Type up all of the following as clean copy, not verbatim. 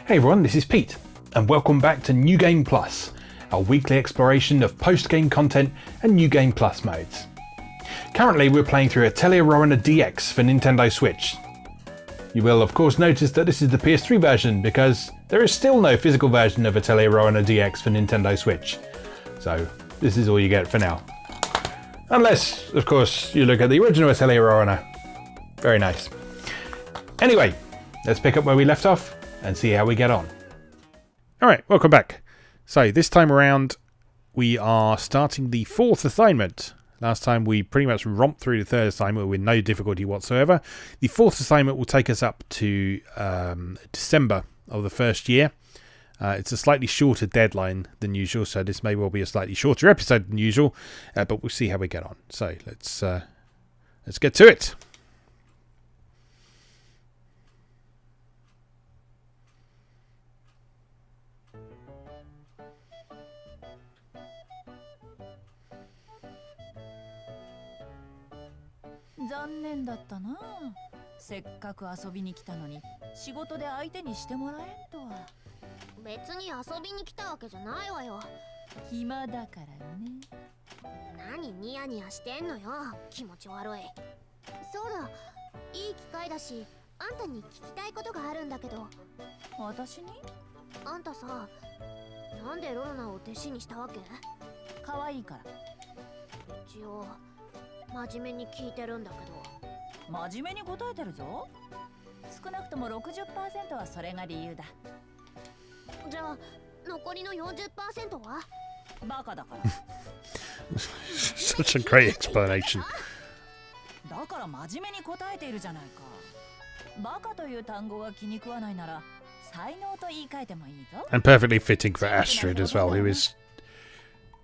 Hey everyone, this is Pete, and welcome back to New Game Plus, our weekly exploration of post-game content and New Game Plus modes. Currently we're playing through Atelier Rorona DX for Nintendo Switch. You will of course notice that this is the PS3 version because there is still no physical version of Atelier Rorona DX for Nintendo Switch. So this is all you get for now. Unless, of course, you look at the original Atelier Rorona. Very nice. Anyway, let's pick up where we left off and see how we get on. Alright, welcome back. So this time around we are starting the fourth assignment. Last time we pretty much romped through the third assignment with no difficulty whatsoever. The fourth assignment will take us up to December of the first year. It's a slightly shorter deadline than usual, so this may well be a slightly shorter episode than usual, but we'll see how we get on. So let's get to it. Such a great explanation. And perfectly fitting for Astrid as well, who is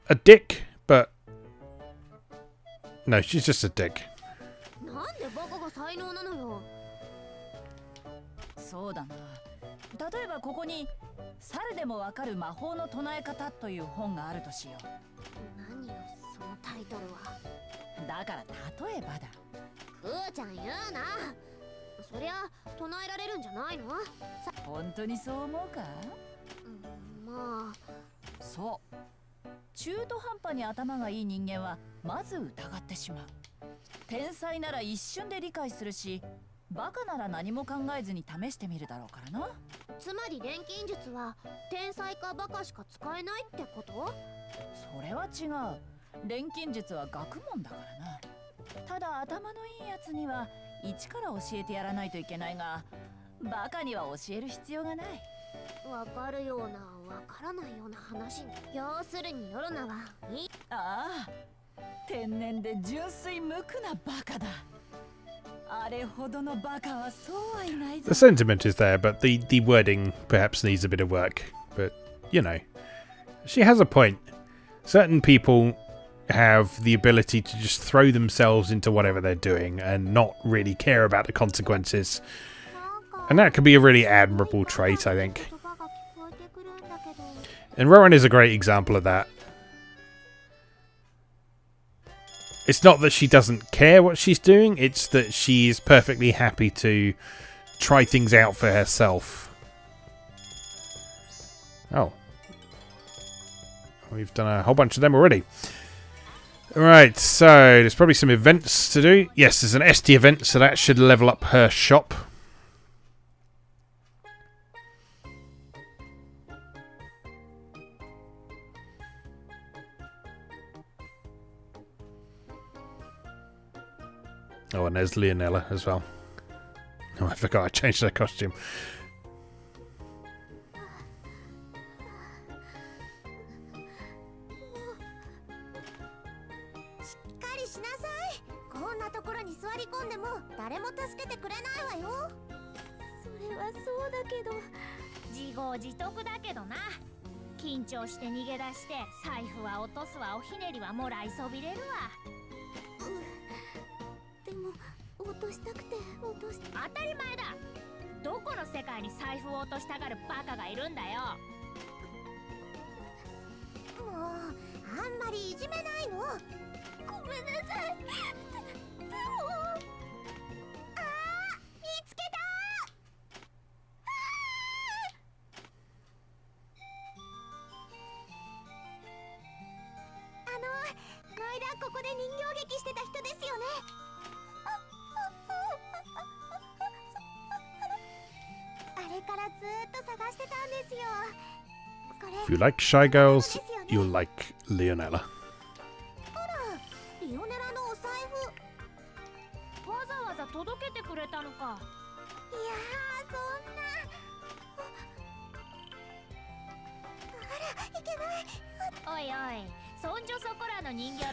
a dick, but no, she's just a dick. The sentiment is there, but the wording perhaps needs a bit of work. But, you know, she has a point. Certain people have the ability to just throw themselves into whatever they're doing and not really care about the consequences. And that could be a really admirable trait, I think. And Rowan is a great example of that. It's not that she doesn't care what she's doing, it's that she's perfectly happy to try things out for herself. Oh. We've done a whole bunch of them already. Right, so there's probably some events to do. Yes, there's an SD event, so that should level up her shop. Oh, and there's Leonella as well. Oh, I forgot I changed her costume. If you like shy girls, you'll like Leonella.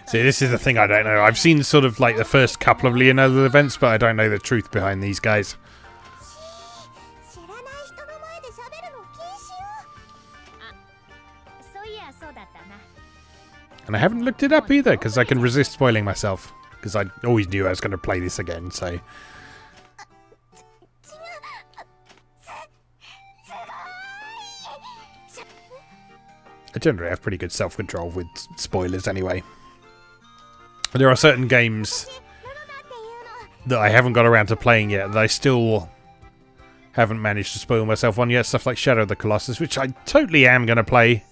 See, this is the thing I don't know. I've seen sort of like the first couple of Leonella events, but I don't know the truth behind these guys. And I haven't looked it up either, because I can resist spoiling myself. Because I always knew I was going to play this again, so... I generally have pretty good self-control with spoilers anyway. There are certain games that I haven't got around to playing yet that I still haven't managed to spoil myself on yet. Stuff like Shadow of the Colossus, which I totally am going to play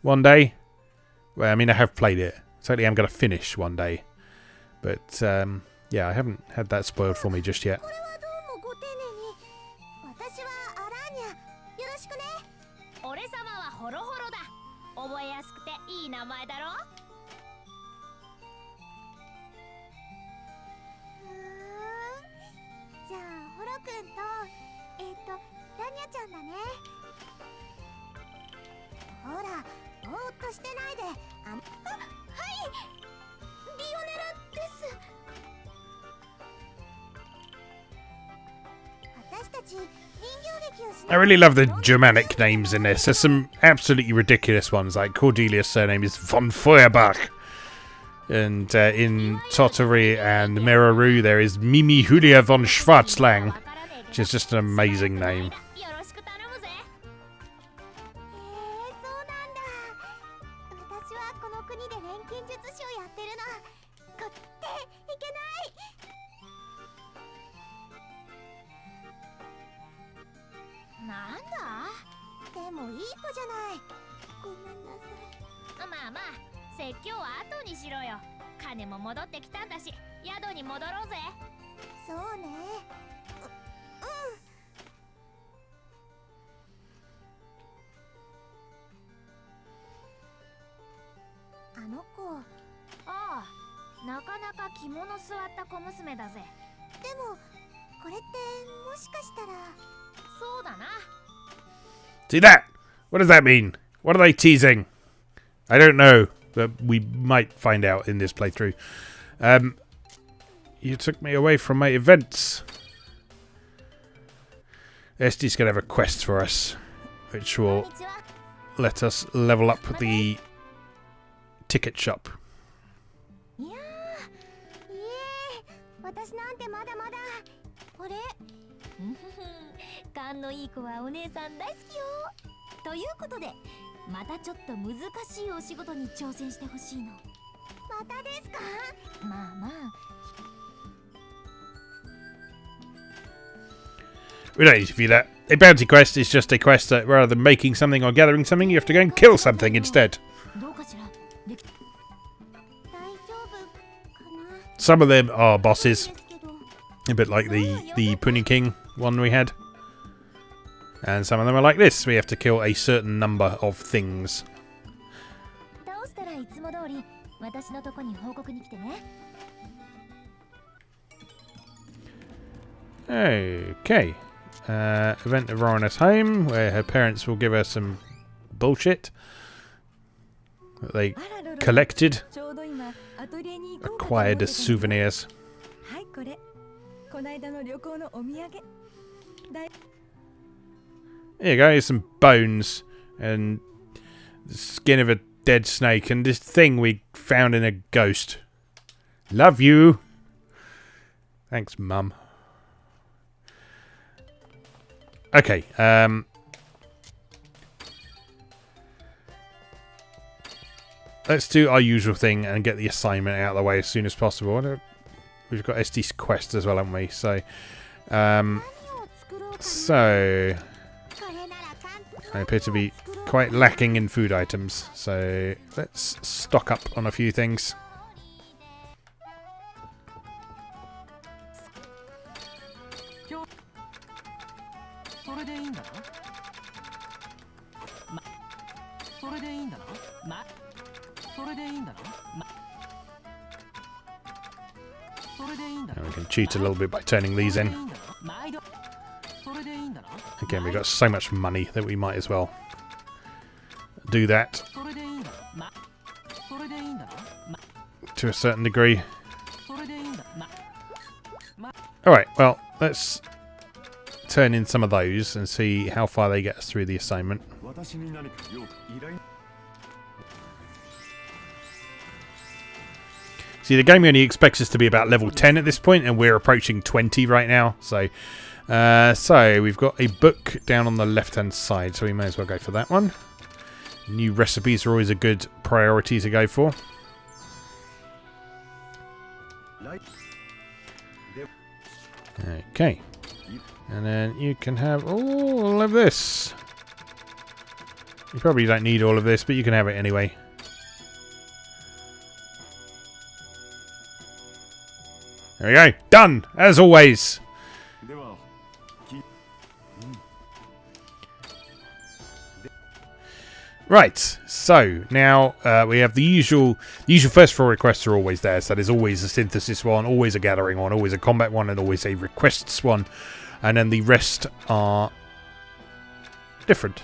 one day. Well, I mean, I have played it. Totally am going to finish one day. But, yeah, I haven't had that spoiled for me just yet. I really love the Germanic names in this. There's some absolutely ridiculous ones, like Cordelia's surname is von Feuerbach. And in Tottery and Meroru there is Mimi Julia von Schwarzlang, which is just an amazing name. See that? What does that mean? What are they teasing? I don't know, but we might find out in this playthrough. You took me away from my events. Esti's going to have a quest for us, which will let us level up the ticket shop. We don't need to view that. A bounty quest is just a quest that rather than making something or gathering something, you have to go and kill something instead. Some of them are bosses, a bit like the Pudding King one we had. And some of them are like this. We have to kill a certain number of things. Okay. Event of Rorona's home, where her parents will give her some bullshit that they collected, acquired as souvenirs. Here you go, here's some bones and the skin of a dead snake and this thing we found in a ghost. Love you. Thanks, Mum. Okay, let's do our usual thing and get the assignment out of the way as soon as possible. We've got SD's quest as well, haven't we? So, I appear to be quite lacking in food items, so let's stock up on a few things. And we can cheat a little bit by turning these in. Again, we've got so much money that we might as well do that to a certain degree. Alright, well, let's turn in some of those and see how far they get us through the assignment. See, the game only expects us to be about level 10 at this point, and we're approaching 20 right now. So we've got a book down on the left-hand side, so we may as well go for that one. New recipes are always a good priority to go for. Okay. And then you can have all of this. You probably don't need all of this, but you can have it anyway. There we go. Done, as always. Right, so now we have the usual first 4 requests are always there. So there's always a synthesis one, always a gathering one, always a combat one, and always a requests one. And then the rest are different.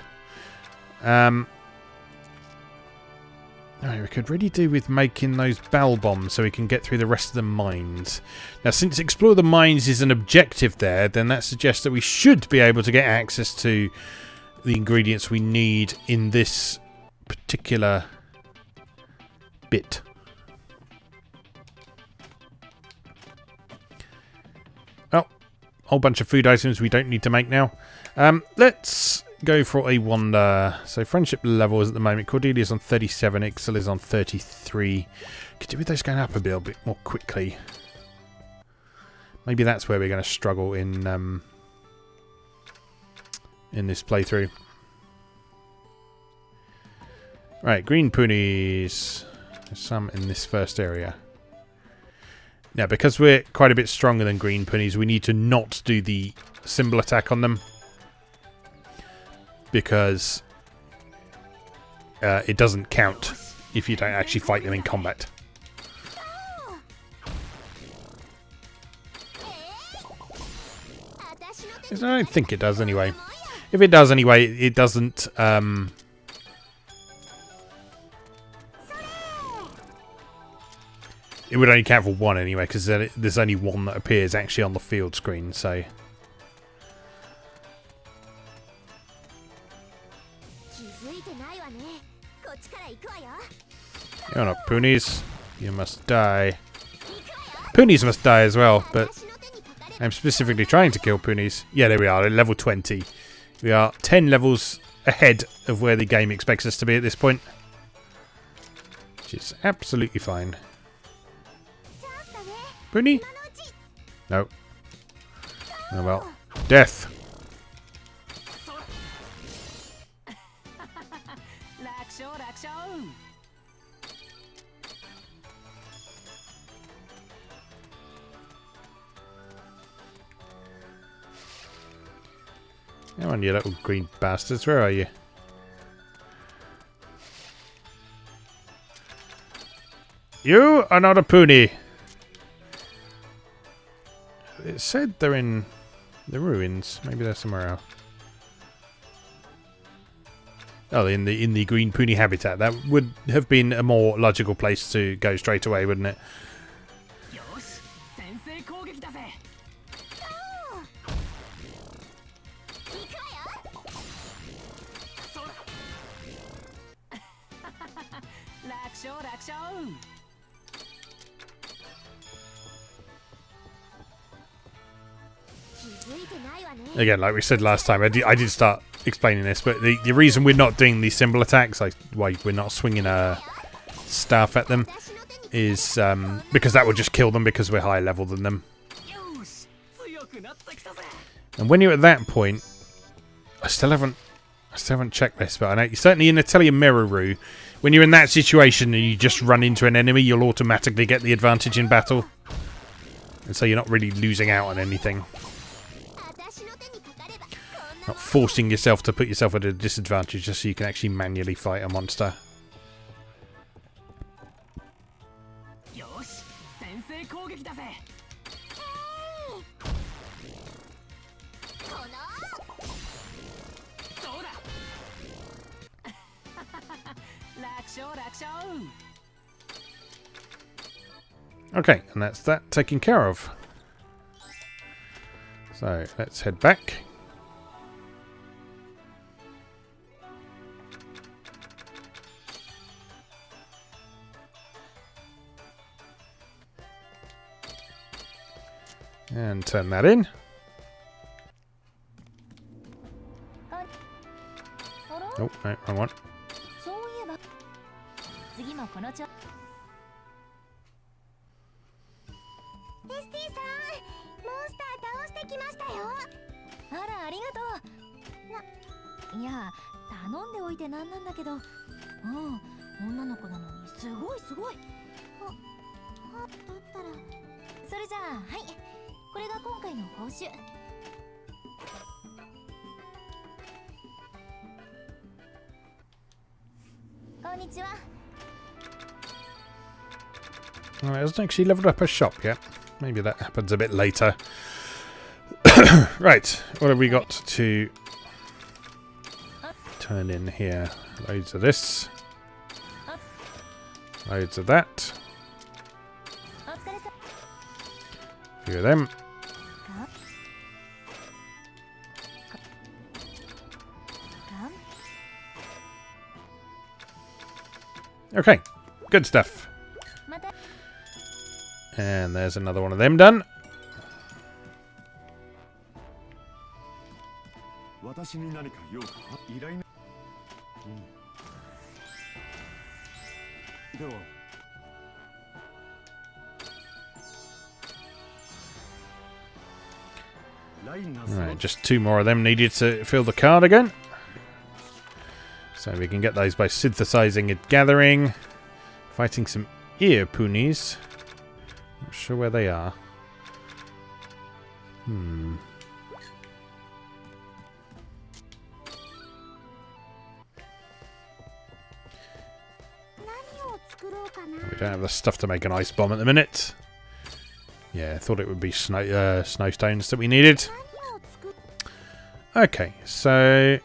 We could really do with making those bell bombs so we can get through the rest of the mines. Now, since explore the mines is an objective there, then that suggests that we should be able to get access to the ingredients we need in this particular bit. Oh, whole bunch of food items we don't need to make now. Let's go for a wander. So friendship level is at the moment. Cordelia's on 37, Ixel is on 33. Could do with those going up a bit more quickly. Maybe that's where we're going to struggle in this playthrough. Right, green ponies. There's some in this first area. Now, because we're quite a bit stronger than green ponies, we need to not do the symbol attack on them. Because it doesn't count if you don't actually fight them in combat. I don't think it does anyway. If it does anyway, it doesn't... it would only count for one anyway, because there's only one that appears actually on the field screen, so... You're not Punies. You must die. Punies must die as well, but I'm specifically trying to kill Punies. Yeah, there we are, at level 20. We are 10 levels ahead of where the game expects us to be at this point. Which is absolutely fine. Puni? No. Oh well. Death! Come on, you little green bastards. Where are you? You are not a pony. It said they're in the ruins. Maybe they're somewhere else. Oh, in the green pony habitat. That would have been a more logical place to go straight away, wouldn't it? Again, like we said last time, I did start explaining this, but the reason we're not doing these symbol attacks, like why we're not swinging a staff at them, is because that would just kill them because we're higher level than them. And when you're at that point, I still haven't checked this, but I know certainly in Atelier Rorona, when you're in that situation and you just run into an enemy, you'll automatically get the advantage in battle, and so you're not really losing out on anything. Not forcing yourself to put yourself at a disadvantage just so you can actually manually fight a monster. Okay, and that's that taken care of. So let's head back. And turn that in. Oh, no, wrong one. It hasn't actually leveled up a shop yet. Maybe that happens a bit later. Right, what have we got to turn in here? Loads of this. Loads of that. A few of them. Okay, good stuff. And there's another one of them done. Alright, just 2 more of them needed to fill the card again. So we can get those by synthesizing and gathering. Fighting some ear ponies. Not sure where they are. We don't have the stuff to make an ice bomb at the minute. Yeah, I thought it would be snowstones that we needed. Okay, so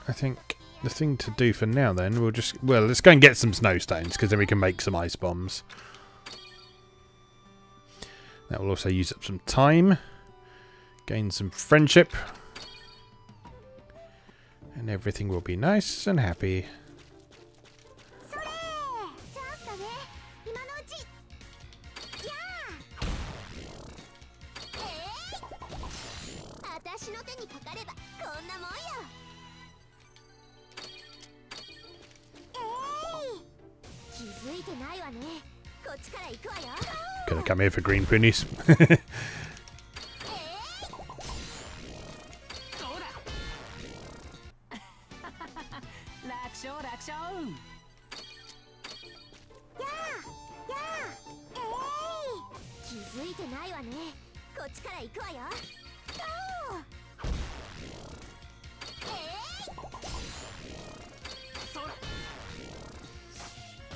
I think the thing to do for now then, let's go and get some snowstones, because then we can make some ice bombs. That will also use up some time. Gain some friendship. And everything will be nice and happy. Gonna come here for green ponies.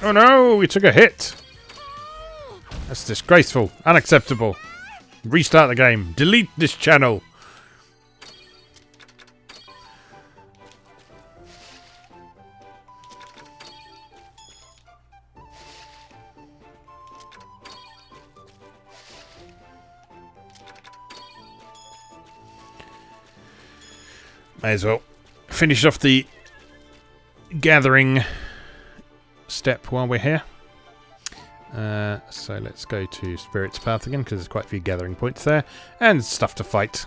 Oh no, we took a hit. That's disgraceful. Unacceptable. Restart the game. Delete this channel. May as well finish off the gathering step while we're here. So let's go to Spirit's Path again, because there's quite a few gathering points there and stuff to fight.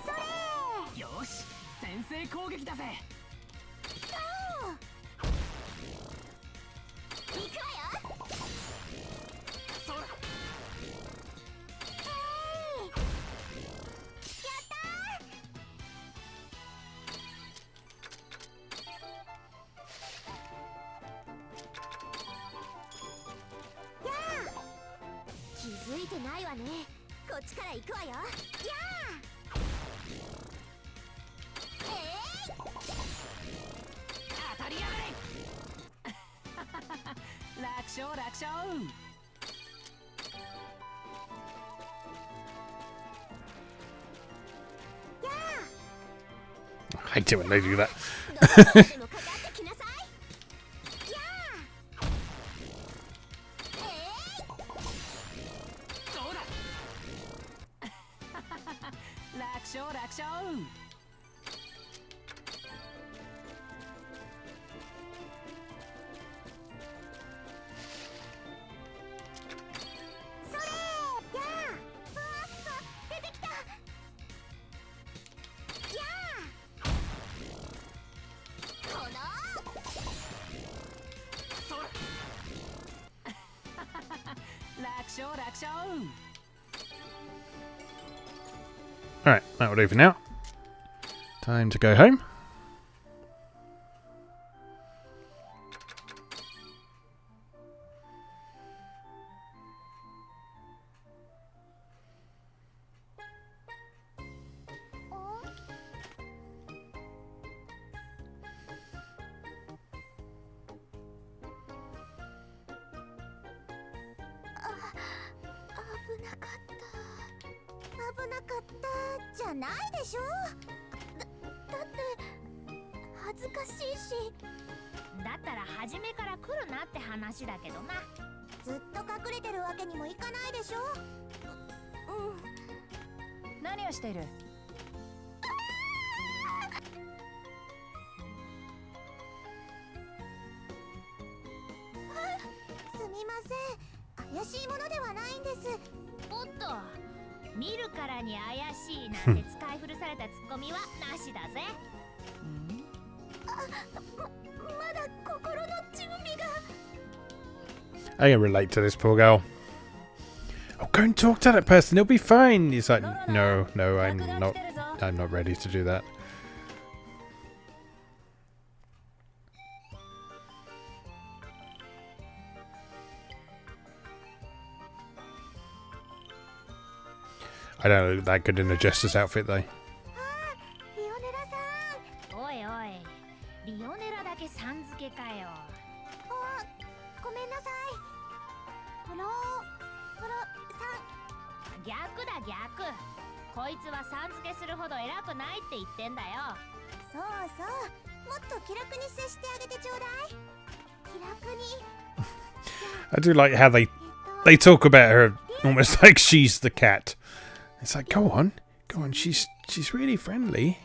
I hate it when they do that. Alright, that will do for now. Time to go home. I can relate to this poor girl. Oh, go and talk to that person. It'll be fine. He's like, no, I'm not ready to do that. I don't look that good in a jester's outfit though. I do like how they talk about her almost like she's the cat. It's like, go on, she's really friendly.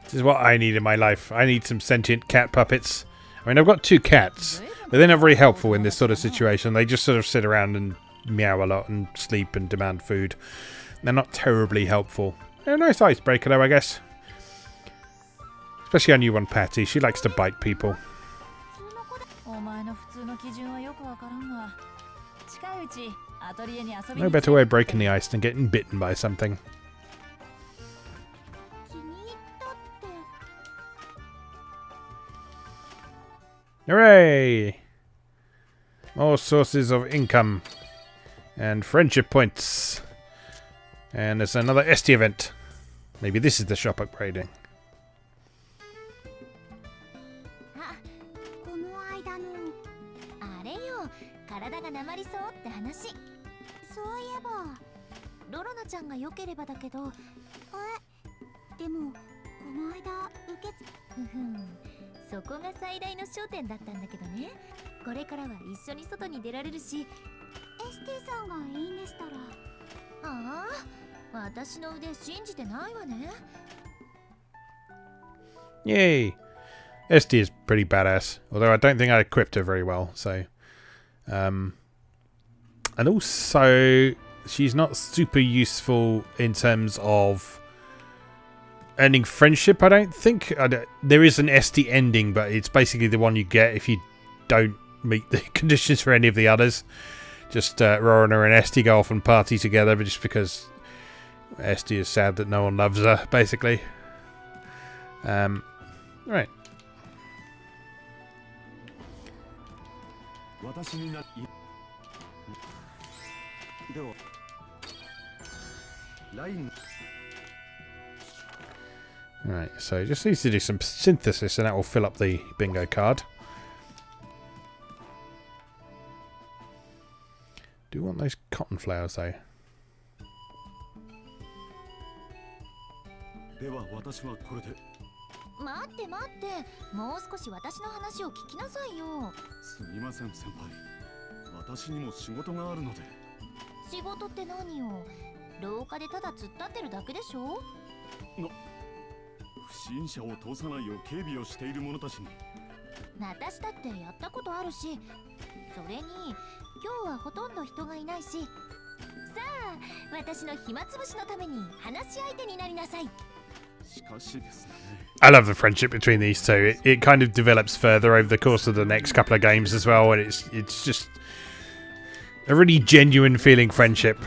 This is what I need in my life. I need some sentient cat puppets. I mean, I've got 2 cats, but they're not very helpful in this sort of situation. They just sort of sit around and meow a lot and sleep and demand food. They're not terribly helpful. They're a nice icebreaker though, I guess. Especially our new one, Patty. She likes to bite people. No better way of breaking the ice than getting bitten by something. Hooray! More sources of income. And friendship points. And there's another Esty event. Maybe this is the shop upgrading. Yay! Esty is pretty badass, although I don't think I equipped her very well, so And also, she's not super useful in terms of earning friendship, I don't think. There is an SD ending, but it's basically the one you get if you don't meet the conditions for any of the others. Just Rorona and SD go off and party together, but just because SD is sad that no one loves her, basically. Right. Right, so just needs to do some synthesis and that will fill up the bingo card. Do you want those cotton flowers though? I love the friendship between these two. It kind of develops further over the course of the next couple of games as well, and it's just a really genuine feeling friendship.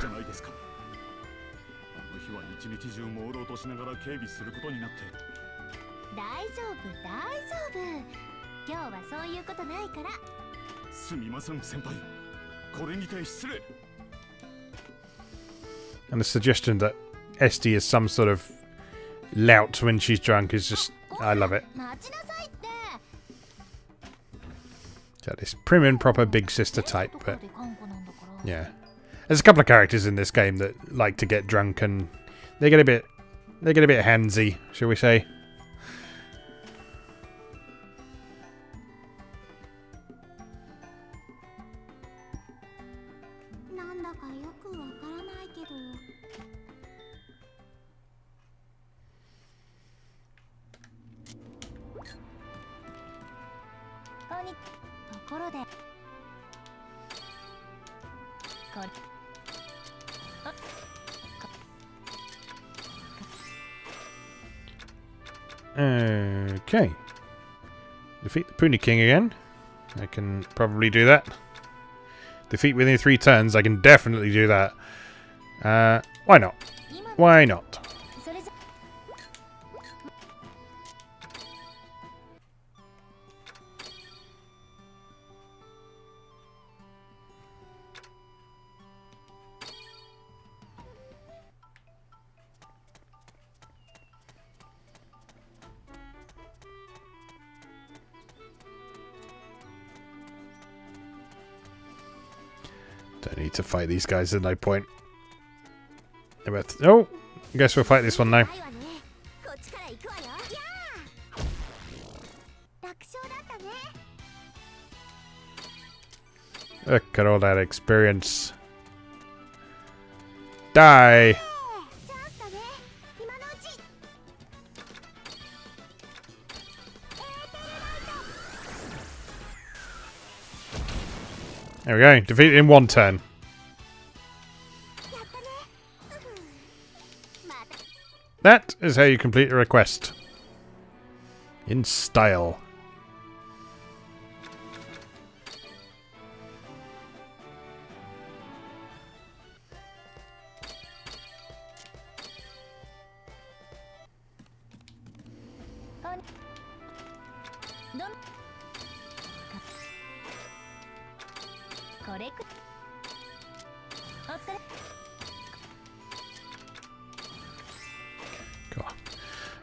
And the suggestion that Esty is some sort of lout when she's drunk is just... I love it. Got this prim and proper big sister type, but... yeah. There's a couple of characters in this game that like to get drunk and they get a bit handsy, shall we say. Okay. Defeat the Puni King again. I can probably do that. Defeat within 3 turns. I can definitely do that. Why not? Why not? Don't need to fight these guys at no point. Oh, I guess we'll fight this one now. Look at all that experience. Die! There we go. Defeat it in 1 turn. That is how you complete a request. In style. God,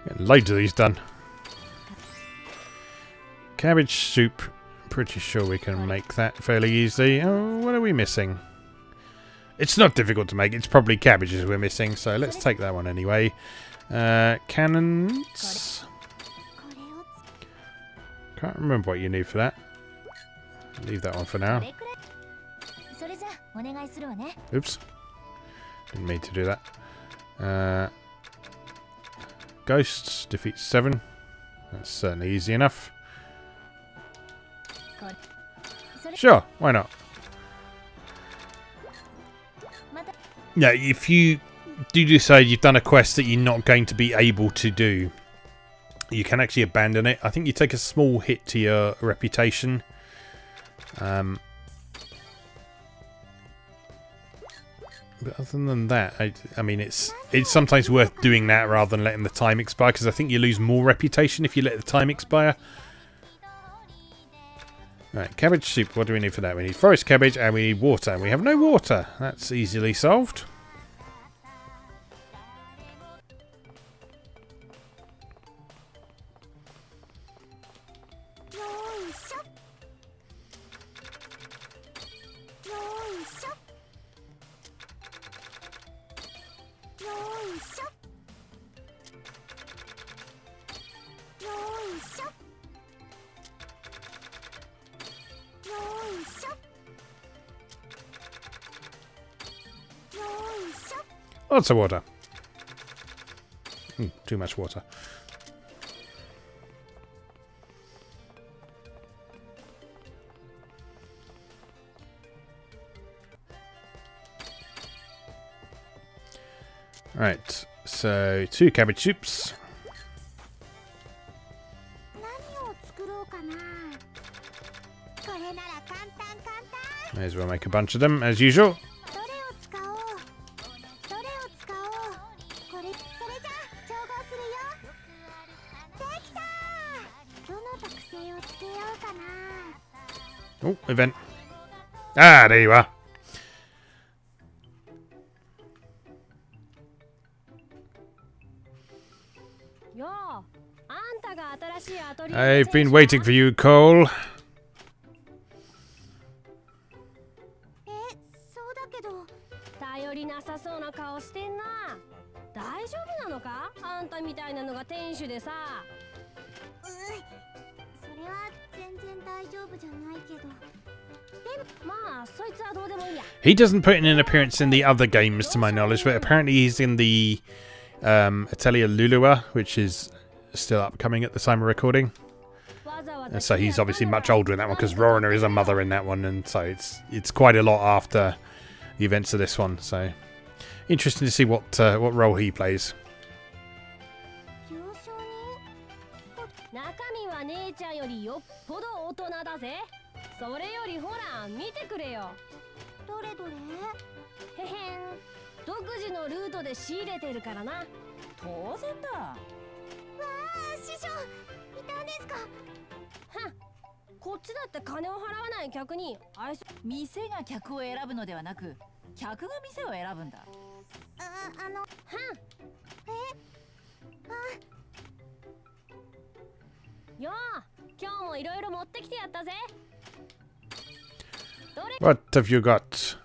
getting loads of these done. Cabbage soup. Pretty sure we can make that fairly easily. Oh, what are we missing? It's not difficult to make. It's probably cabbages we're missing. So let's take that one anyway. Cannons. Can't remember what you need for that. Leave that one for now. Oops. Didn't mean to do that. Ghosts. Defeat 7. That's certainly easy enough. Sure, why not? Yeah, if you do decide you've done a quest that you're not going to be able to do, you can actually abandon it. I think you take a small hit to your reputation. But other than that, I mean, it's sometimes worth doing that rather than letting the time expire, because I think you lose more reputation if you let the time expire. Right, cabbage soup. What do we need for that? We need forest cabbage and we need water. And we have no water. That's easily solved. Lots of water. Too much water. Right, so 2 cabbage soups. May as well make a bunch of them, as usual. Oh, event. Ah, there you are. I've been waiting for you, Cole. He doesn't put in an appearance in the other games, to my knowledge, but apparently he's in the Atelier Rorona, which is still upcoming at the time of recording. And so he's obviously much older in that one, because Rorona is a mother in that one, and so it's quite a lot after the events of this one. So interesting to see what role he plays. What have you got?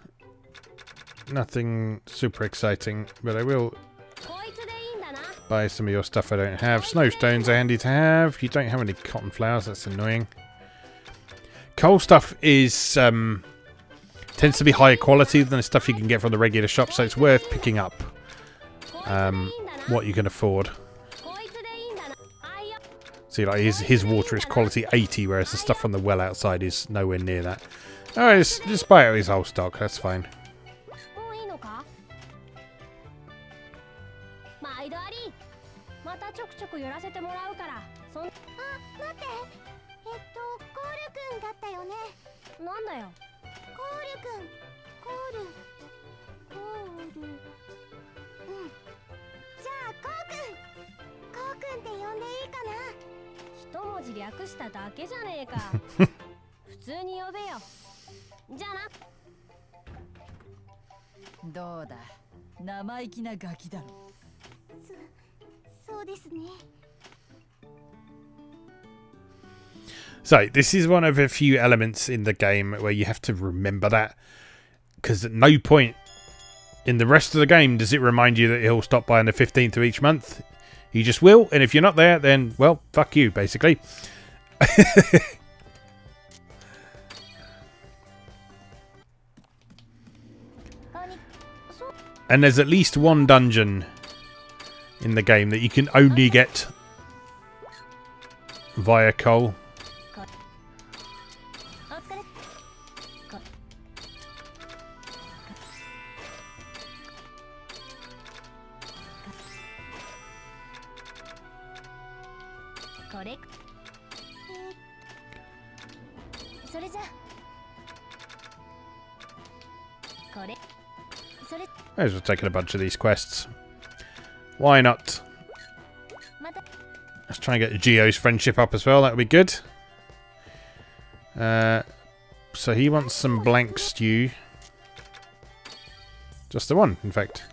Nothing super exciting, but I will buy some of your stuff I don't have. Snowstones are handy to have. You don't have any cotton flowers, that's annoying. Coal stuff is tends to be higher quality than the stuff you can get from the regular shop, so it's worth picking up what you can afford. See, like his water is quality 80, whereas the stuff from the well outside is nowhere near that. Alright, just buy out his whole stock, that's fine. So, this is one of a few elements in the game where you have to remember that, because at no point in the rest of the game does it remind you that he'll stop by on the 15th of each month. He just will, and if you're not there, then, well, fuck you, basically. And there's at least one dungeon in the game that you can only get via coal. May as well taking a bunch of these quests. Why not? Let's try and get Geo's friendship up as well. That would be good. So he wants some blank stew. Just the one, in fact.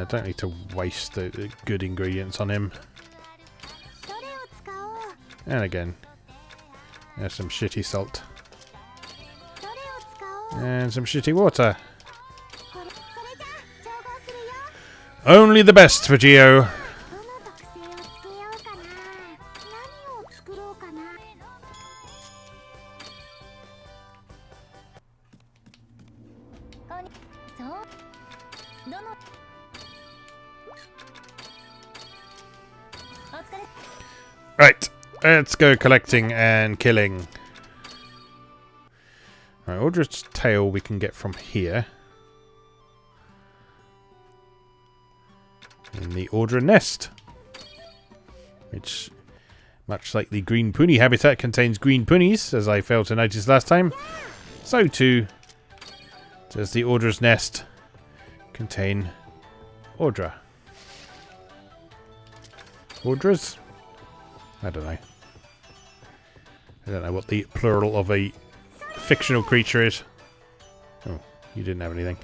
Don't need to waste the good ingredients on him. And again, there's some shitty salt. And some shitty water. Only the best for Geo. Right, let's go collecting and killing. Right, Audra's tail we can get from here. In the Audra nest. Which, much like the green puni habitat contains green punis, as I failed to notice last time, so too does the Audra's nest contain Audra. Audras? I don't know. I don't know what the plural of a fictional creature is. Oh, you didn't have anything.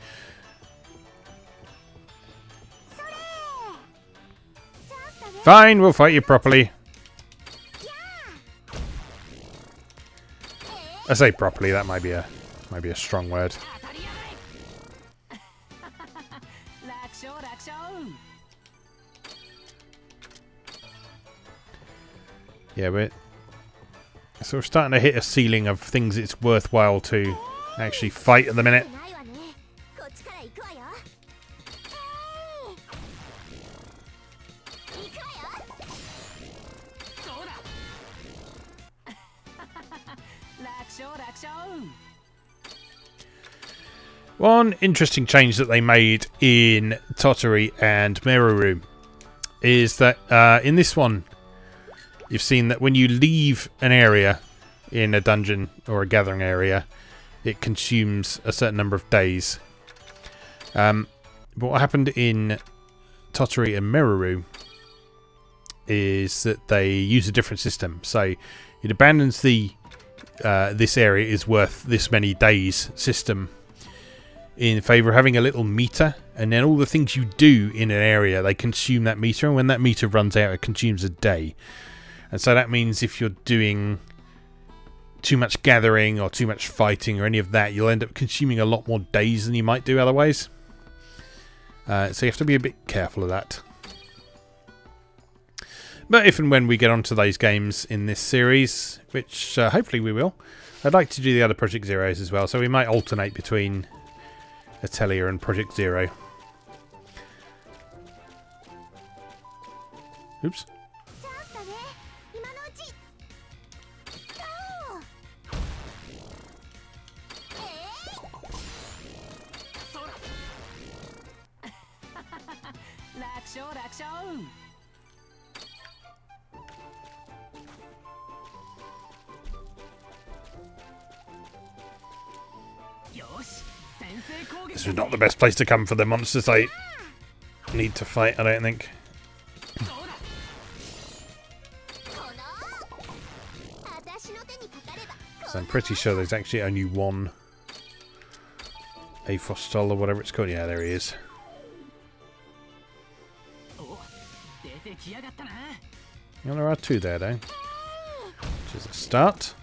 Fine, we'll fight you properly. I say properly, that might be a strong word. Yeah, we're starting to hit a ceiling of things it's worthwhile to actually fight at the minute. One interesting change that they made in Tottori and Meruru is that in this one, you've seen that when you leave an area in a dungeon or a gathering area, it consumes a certain number of days. But what happened in Tottori and Meruru is that they use a different system. So it abandons the this area is worth this many days system in favour of having a little meter, and then all the things you do in an area, they consume that meter, and when that meter runs out, it consumes a day. And so that means if you're doing too much gathering or too much fighting or any of that, you'll end up consuming a lot more days than you might do otherwise. So you have to be a bit careful of that. But if and when we get onto those games in this series, which hopefully we will, I'd like to do the other Project Zeros as well, so we might alternate between Atelier and Project Zero. Oops. This is not the best place to come for the monsters I need to fight, I don't think. So I'm pretty sure there's actually only one Aphostol or whatever it's called. Yeah, there he is. Well, there are two there, though. Which is a start.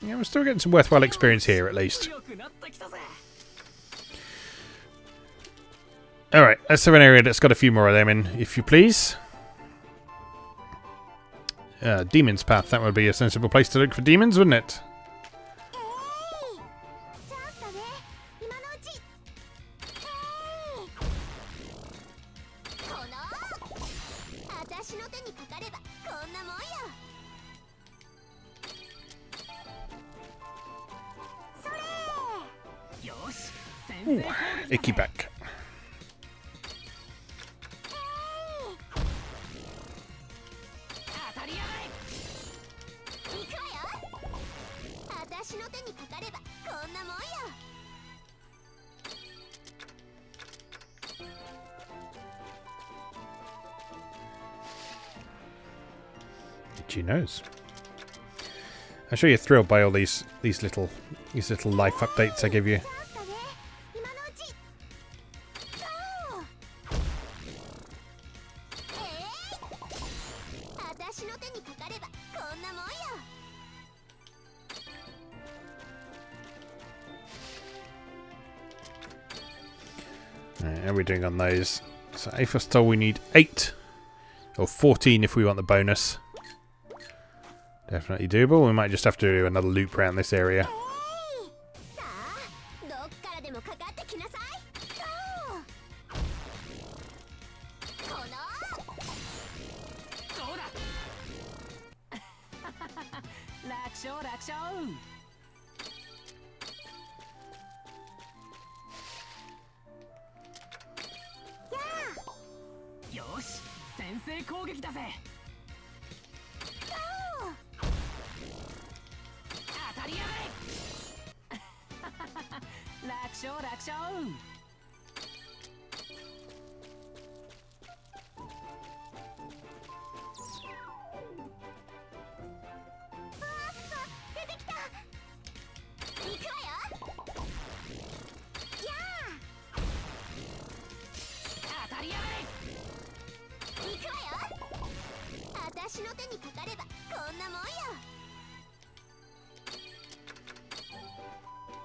Yeah, we're still getting some worthwhile experience here, at least. Alright, let's have an area that's got a few more of them in, if you please. Demon's Path, that would be a sensible place to look for demons, wouldn't it? Ooh, icky back. Itchy nose. I'm sure you're thrilled by all these little life updates I give you. Right, how are we doing on those? So Aphos told we need 8 or 14 if we want the bonus. Definitely doable. We might just have to do another loop around this area.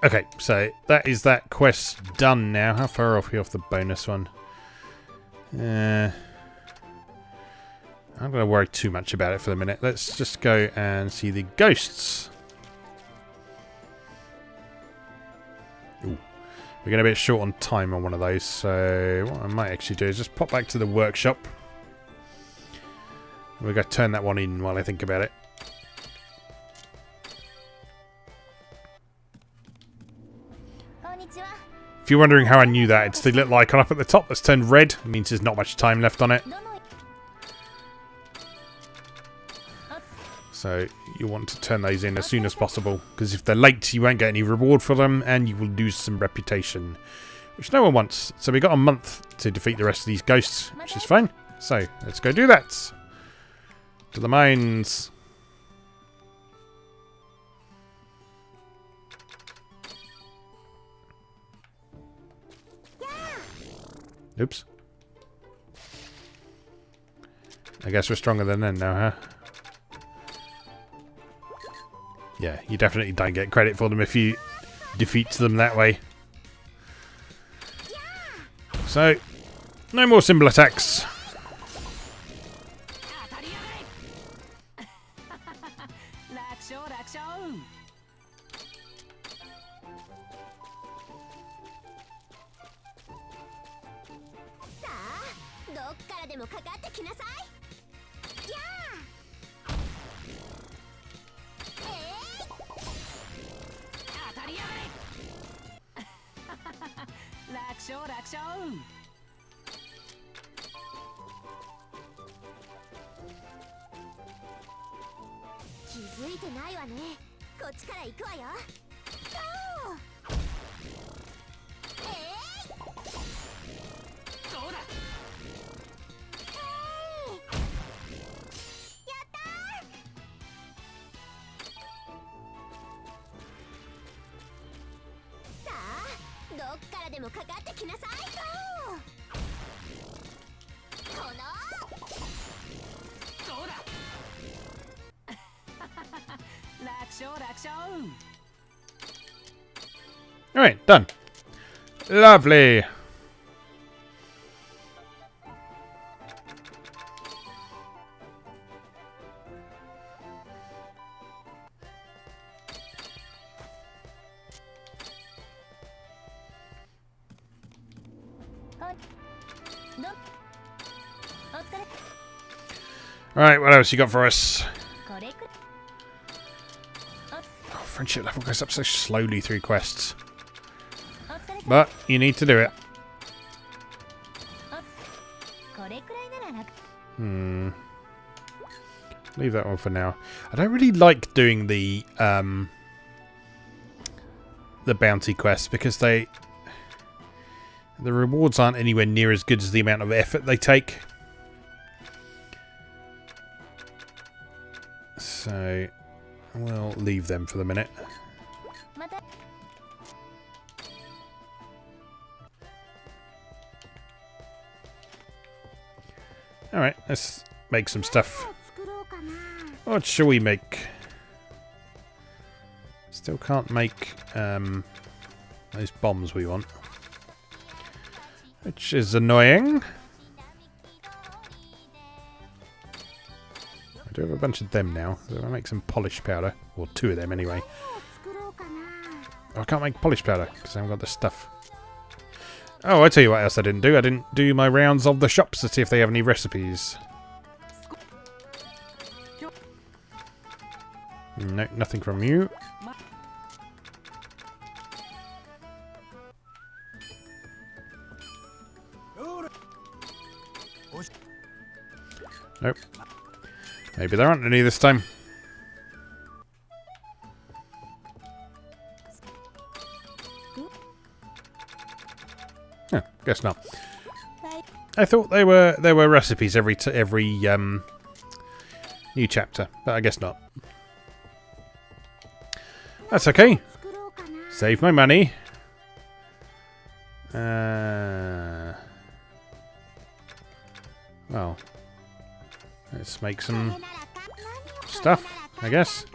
Okay, so that is that quest done now. How far off are we off the bonus one? I'm not going to worry too much about it for the minute. Let's just go and see the ghosts. Ooh. We're getting a bit short on time on one of those, so what I might actually do is just pop back to the workshop. We're going to turn that one in while I think about it. If you're wondering how I knew that, it's the little icon up at the top that's turned red. It means there's not much time left on it. So you want to turn those in as soon as possible, because if they're late you won't get any reward for them and you will lose some reputation, which no one wants. So we got a month to defeat the rest of these ghosts, which is fine. So let's go do that. To the mines. Oops. I guess we're stronger than them now, huh? Yeah, you definitely don't get credit for them if you defeat them that way. So, no more symbol attacks. Alright, done. Lovely. Alright, what else you got for us? Oh, friendship level goes up so slowly through quests. But you need to do it. Leave that one for now. I don't really like doing the bounty quests because the rewards aren't anywhere near as good as the amount of effort they take. So we'll leave them for the minute. Alright, let's make some stuff. What shall we make? Still can't make those bombs we want. Which is annoying. I do have a bunch of them now. So I'll make some polish powder. Or 2 of them anyway. Oh, I can't make polish powder because I haven't got the stuff. Oh, I tell you what else I didn't do. I didn't do my rounds of the shops to see if they have any recipes. No, nothing from you. Nope. Maybe there aren't any this time. Oh, guess not. I thought there were recipes every new chapter, but I guess not. That's okay. Save my money. Well, let's make some stuff, I guess.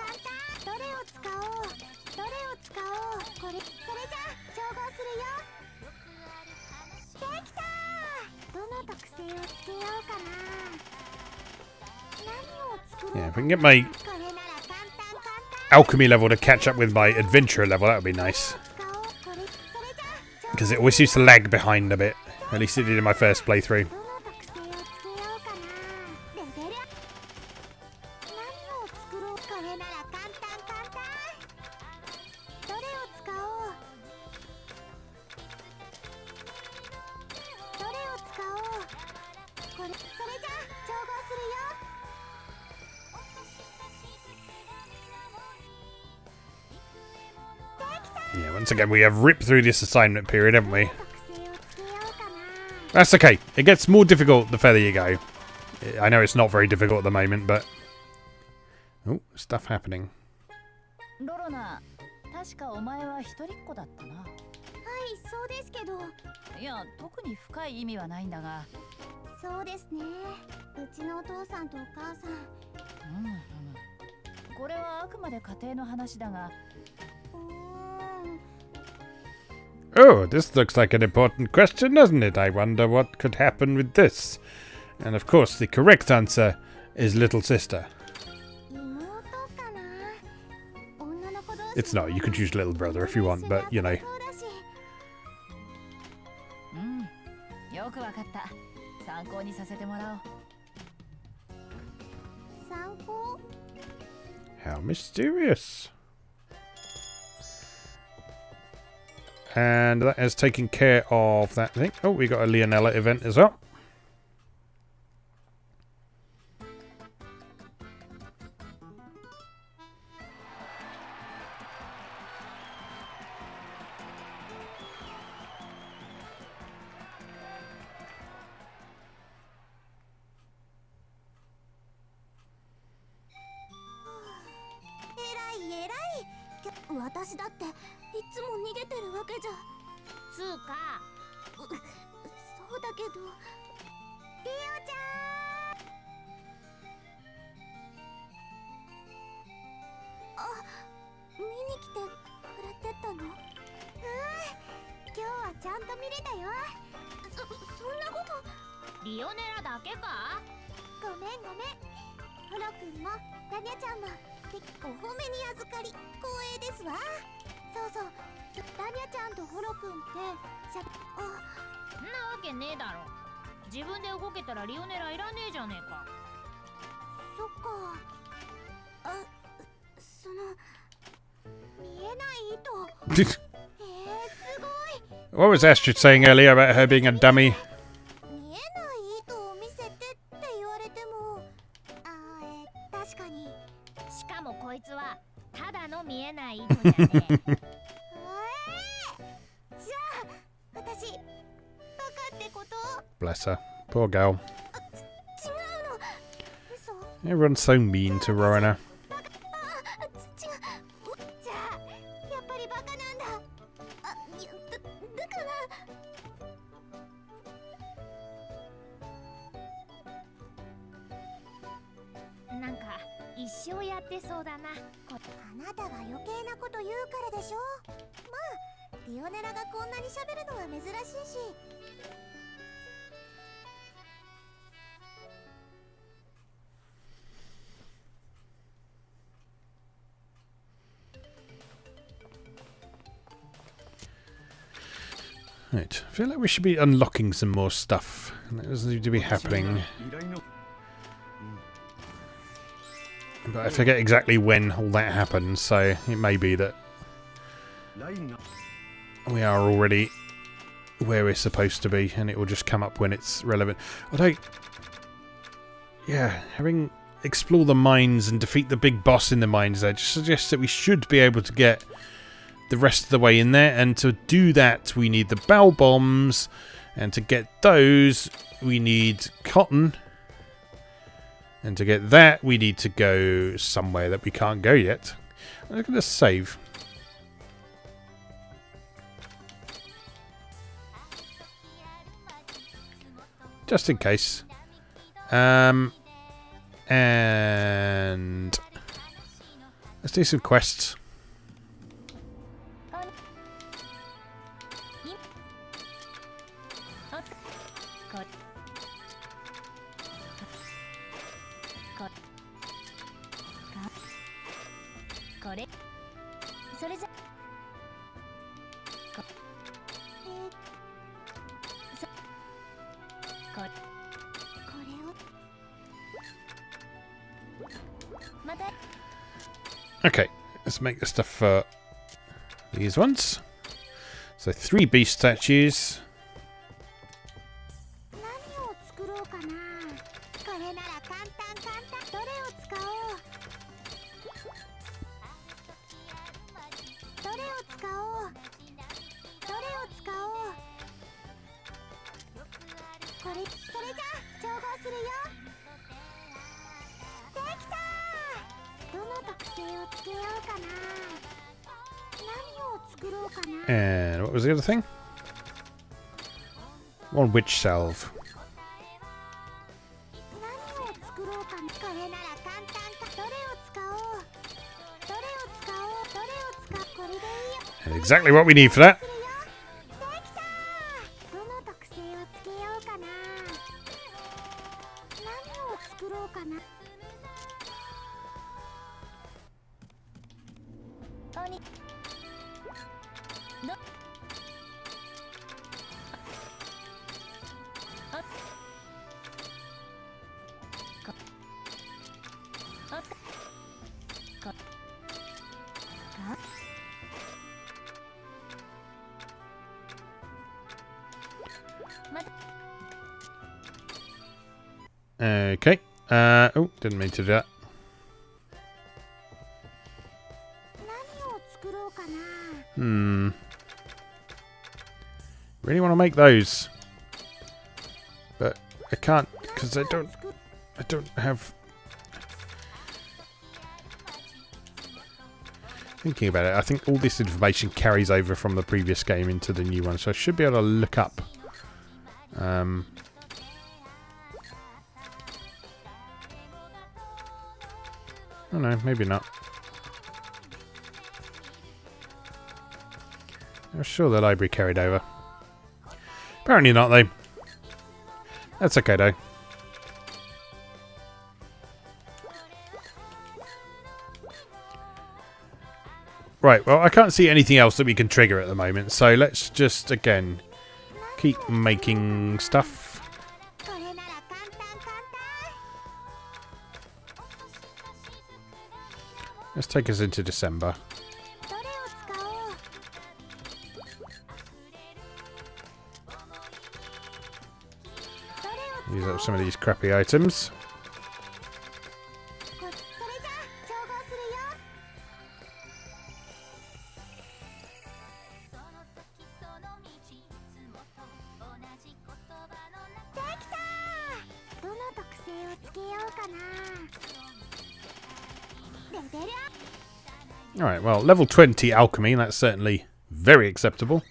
Yeah, if we can get my alchemy level to catch up with my adventurer level, that would be nice. Because it always used to lag behind a bit. At least it did in my first playthrough. Yeah, once again, we have ripped through this assignment period, haven't we? That's okay. It gets more difficult the further you go. I know it's not very difficult at the moment, but... Oh, stuff happening. Rorona, 確かお前は一人っ子だったな。はい、そうですけど。いや、特に深い意味はないんだが。そうですね。うちのお父さんとお母さん。これはあくまで家庭の話だが。Oh, this looks like an important question, doesn't it? I wonder what could happen with this. And of course, the correct answer is little sister. It's not. You could choose little brother if you want, but, you know. How mysterious. And that has taken care of that thing. Oh, we got a Leonella event as well. そっか。あ、その見えない糸。すごい。 What was Astrid saying earlier about her being a dummy? 見えない糸を見せてって言われても、確かに。しかもこいつはただの見えない糸じゃねえ。じゃあ私バカってこと？ Bless her. Poor girl. 違うの。嘘。 Everyone's so mean to Rorona. 違う。じゃあやっぱりバカなんだ。だから。なんか一生やってそうだな。あなたが余計なこと言うからでしょ。まあリオネラがこんなに喋るのは珍しいし。Right. I feel like we should be unlocking some more stuff. That doesn't seem to be happening. But I forget exactly when all that happens, so it may be that we are already where we're supposed to be, and it will just come up when it's relevant. Yeah, having explore the mines and defeat the big boss in the mines there just suggests that we should be able to get the rest of the way in there, and to do that we need the bell bombs, and to get those we need cotton, and to get that we need to go somewhere that we can't go yet. I'm going to save. Just in case. And let's do some quests. Okay, let's make the stuff for these ones. So 3 beast statues. And what was the other thing? 1 witch salve. And exactly what we need for that. Okay. Oh, didn't mean to do that. Really want to make those, but I can't because I don't have. Thinking about it, I think all this information carries over from the previous game into the new one, so I should be able to look up. Oh no, maybe not. I'm sure the library carried over. Apparently not, though. That's okay, though. Right, well, I can't see anything else that we can trigger at the moment, so let's just, again, keep making stuff. Let's take us into December. Use up some of these crappy items. Alright, well, level 20 alchemy, that's certainly very acceptable.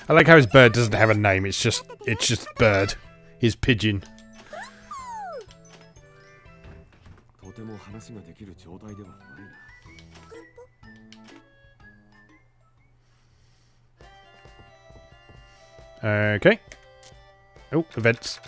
I like how his bird doesn't have a name, it's just bird. His pigeon. Okay. Oh, events.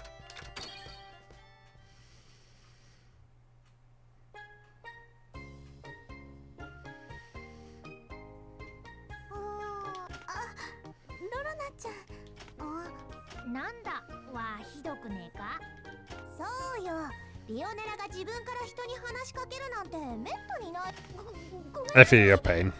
I feel your pain.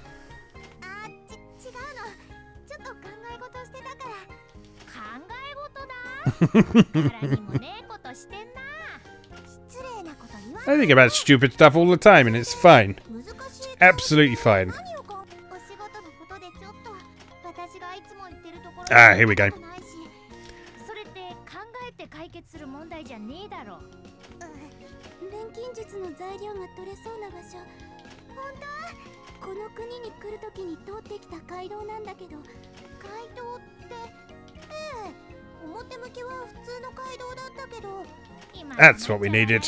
I think about stupid stuff all the time and it's fine. It's absolutely fine. Ah, here we go. That's what we needed.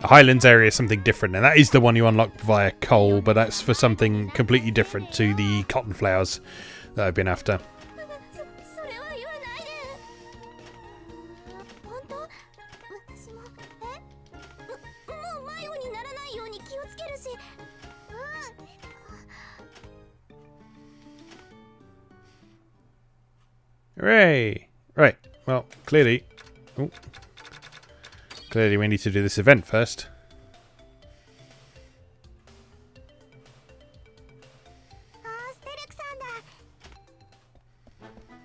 The Highlands area is something different, and that is the one you unlock via coal, but that's for something completely different to the cotton flowers that I've been after. Hooray! Right, well, clearly... Oh. Clearly we need to do this event first.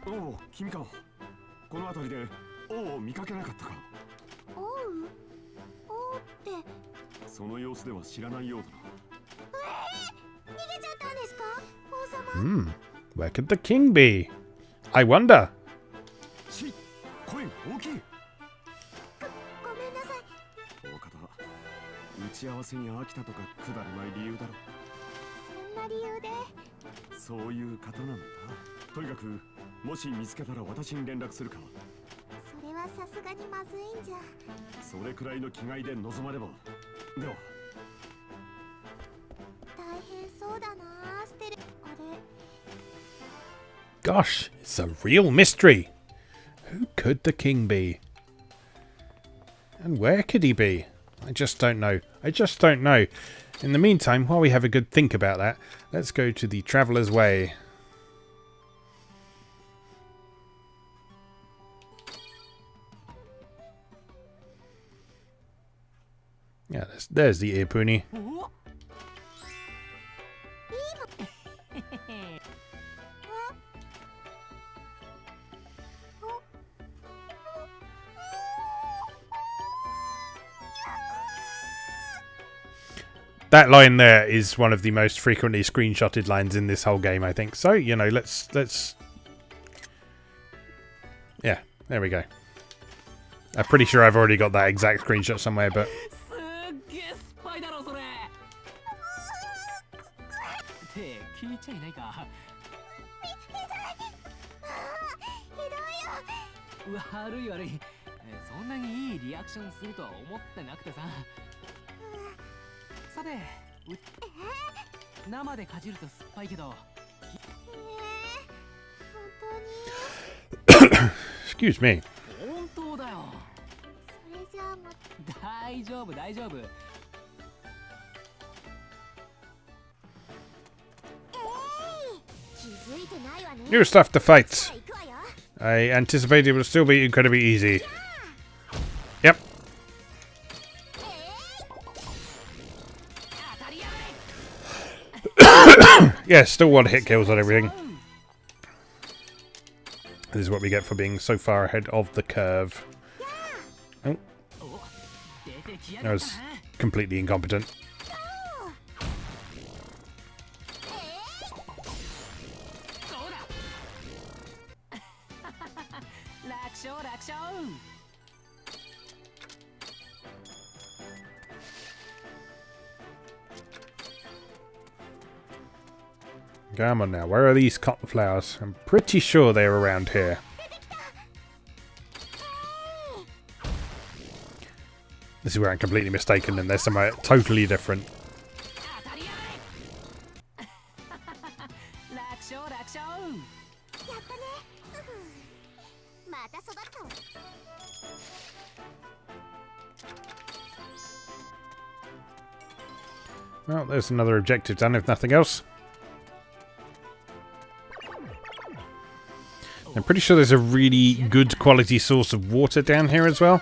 Oh, Kimiko. この辺りで王を見かけなかったか? 王って。その様子では知らないようだな。逃げちゃったんですか? 王様? Where could the king be? I wonder. 声が大きい。ごめんなさい。大方、打ち合わせに飽きたとかくだらない理由だろ。そんな理由で？そういう方なんだ。とにかく、もし見つけたら私に連絡するか。それはさすがにまずいんじゃ。それくらいの気概で臨まれば。では。大変そうだな、ステル。あれ。Gosh, it's a real mystery. Who could the king be? And where could he be? I just don't know. I just don't know. In the meantime, while we have a good think about that, let's go to the Traveller's Way. Yeah, there's the ear pony. That line there is one of the most frequently screenshotted lines in this whole game, I think. So, you know, let's... Yeah, there we go. I'm pretty sure I've already got that exact screenshot somewhere, but... Excuse me. New stuff to fight. I anticipated it would still be incredibly easy. Yep. Yeah, still one hit kills on everything. This is what we get for being so far ahead of the curve. Oh. That was completely incompetent. Come on now, where are these cotton flowers? I'm pretty sure they're around here. This is where I'm completely mistaken and they're somewhere totally different. Well, there's another objective done, if nothing else. I'm pretty sure there's a really good quality source of water down here as well.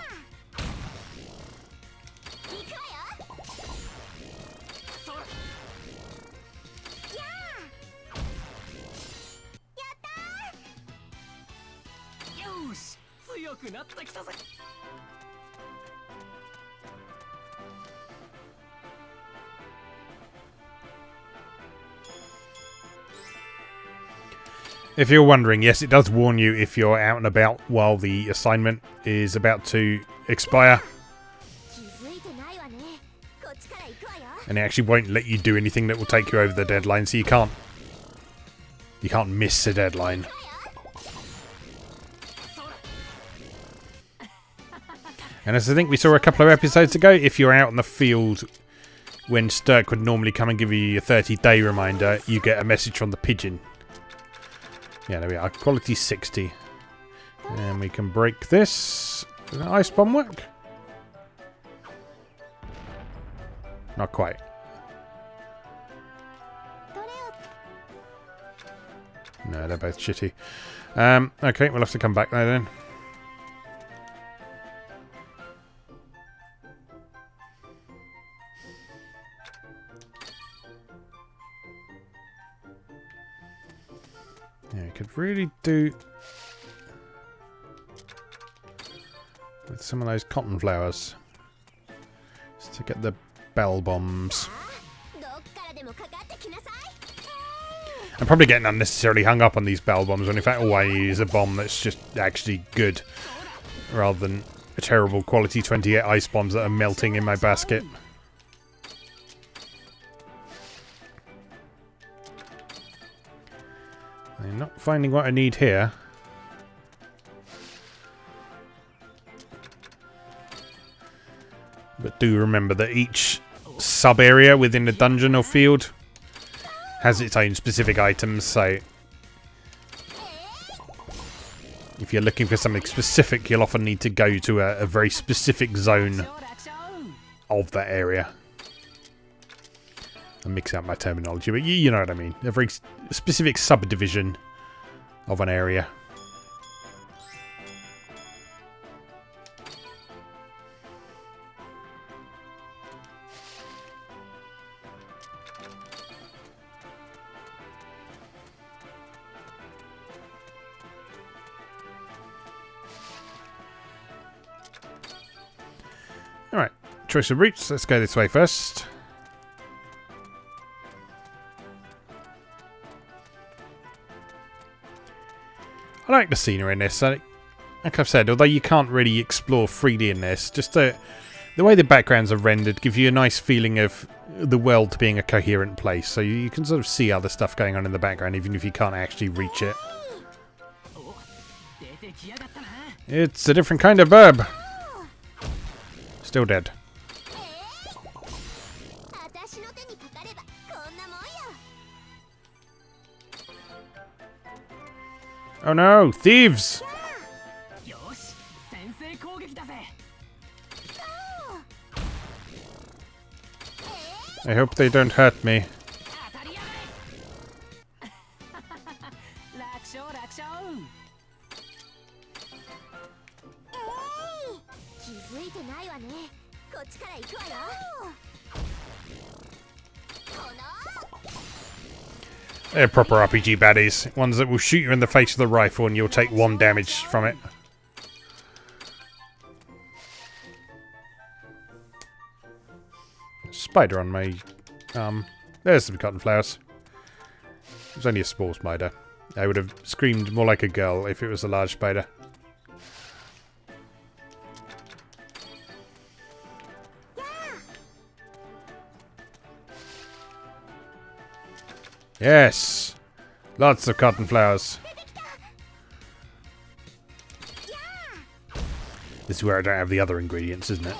If you're wondering, yes, it does warn you if you're out and about while the assignment is about to expire. And it actually won't let you do anything that will take you over the deadline, so you can't miss a deadline. And as I think we saw a couple of episodes ago, if you're out in the field when Stirk would normally come and give you a 30-day reminder, you get a message from the pigeon. Yeah, there we are. Quality 60. And we can break this. Does an ice bomb work? Not quite. No, they're both shitty. Okay, we'll have to come back there then. Yeah, you could really do with some of those cotton flowers just to get the bell bombs. I'm probably getting unnecessarily hung up on these bell bombs when in fact all I need is a bomb that's just actually good rather than a terrible quality 28 ice bombs that are melting in my basket. I'm not finding what I need here. But do remember that each sub-area within the dungeon or field has its own specific items, so if you're looking for something specific, you'll often need to go to a very specific zone of that area. I'm mixing up my terminology, but you know what I mean. A very specific subdivision of an area. Alright, choice of routes. Let's go this way first. I like the scenery in this. Like I've said, although you can't really explore freely in this, just the way the backgrounds are rendered give you a nice feeling of the world being a coherent place. So you can sort of see other stuff going on in the background even if you can't actually reach it. It's a different kind of burb. Still dead. Oh no, thieves! I hope they don't hurt me. They're proper RPG baddies. Ones that will shoot you in the face with a rifle and you'll take 1 damage from it. Spider on my arm. There's some cotton flowers. It was only a small spider. I would have screamed more like a girl if it was a large spider. Yes! Lots of cotton flowers. This is where I don't have the other ingredients, isn't it?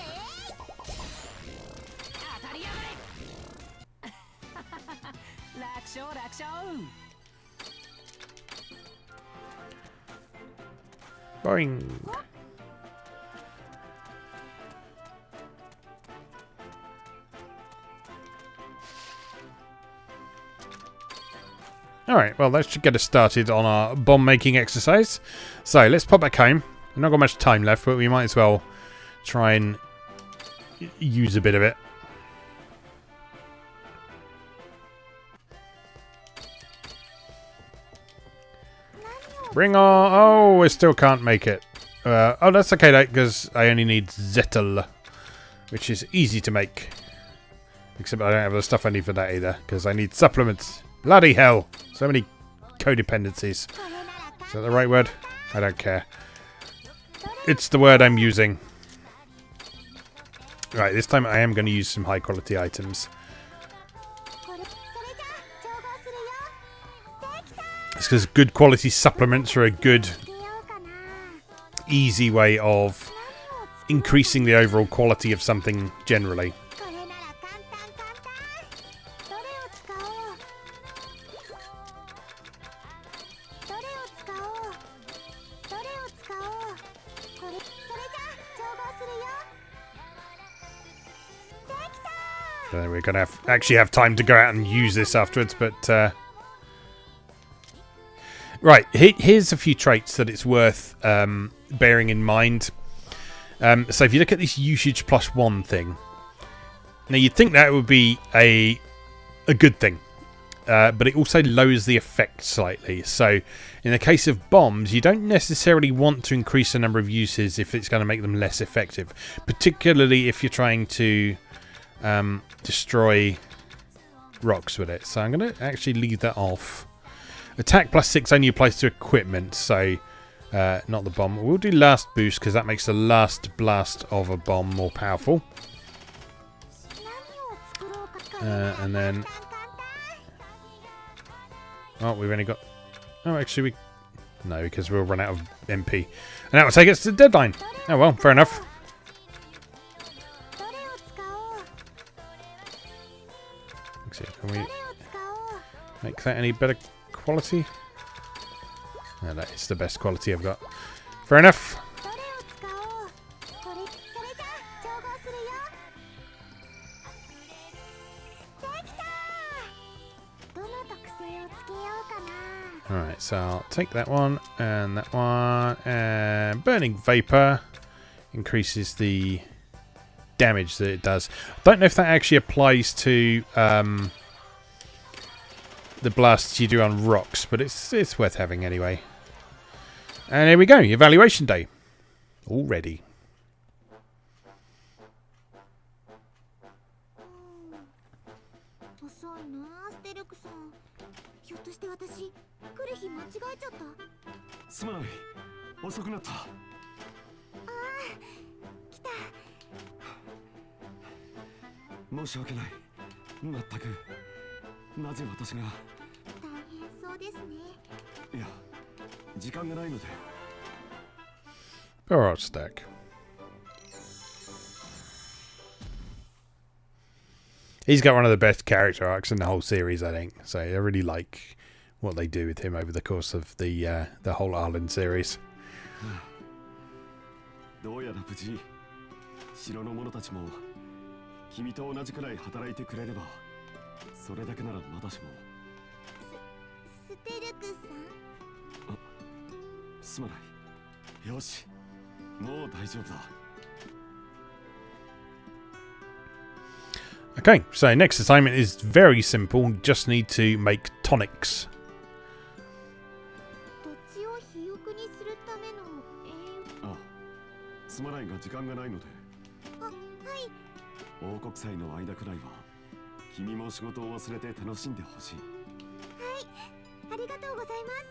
Boing! Alright, well that should get us started on our bomb making exercise. So let's pop back home. We've not got much time left, but we might as well try and use a bit of it. Bring on! Oh, I still can't make it. Oh, that's okay though, because I only need Zettel, which is easy to make. Except I don't have the stuff I need for that either, because I need supplements. Bloody hell! So many codependencies. Is that the right word? I don't care. It's the word I'm using. Right, this time I am going to use some high quality items. It's because good quality supplements are a good, easy way of increasing the overall quality of something generally. We're going to actually have time to go out and use this afterwards, but... Right, here's a few traits that it's worth bearing in mind. So if you look at this usage +1 thing, now you'd think that would be a good thing, but it also lowers the effect slightly. So in the case of bombs, you don't necessarily want to increase the number of uses if it's going to make them less effective, particularly if you're trying to destroy rocks with it. So I'm going to actually leave that off. Attack +6 only applies to equipment, so not the bomb. We'll do last boost because that makes the last blast of a bomb more powerful. And then... Oh, we've only got... Oh, actually we... No, because we'll run out of MP. And that will take us to the deadline. Oh well, fair enough. Let's see, can we make that any better quality? No, that is the best quality I've got. Fair enough. Alright, so I'll take that one and that one. And burning vapor increases the damage that it does. I don't know if that actually applies to the blasts you do on rocks, but it's worth having anyway. And here we go, evaluation day. All ready. Alright, stack. He's got one of the best character arcs in the whole series, I think. So I really like what they do with him over the course of the whole Arland series. それだけならまだしも。ステルクさん。すまない。よし、もう大丈夫だ。Okay, so next assignment is very simple. Just need to make tonics. 土地を肥沃にするためのすまないが時間がないので。はい。王国祭の間くらいは君も仕事を忘れて楽しんでほしい。はい、ありがとうございます。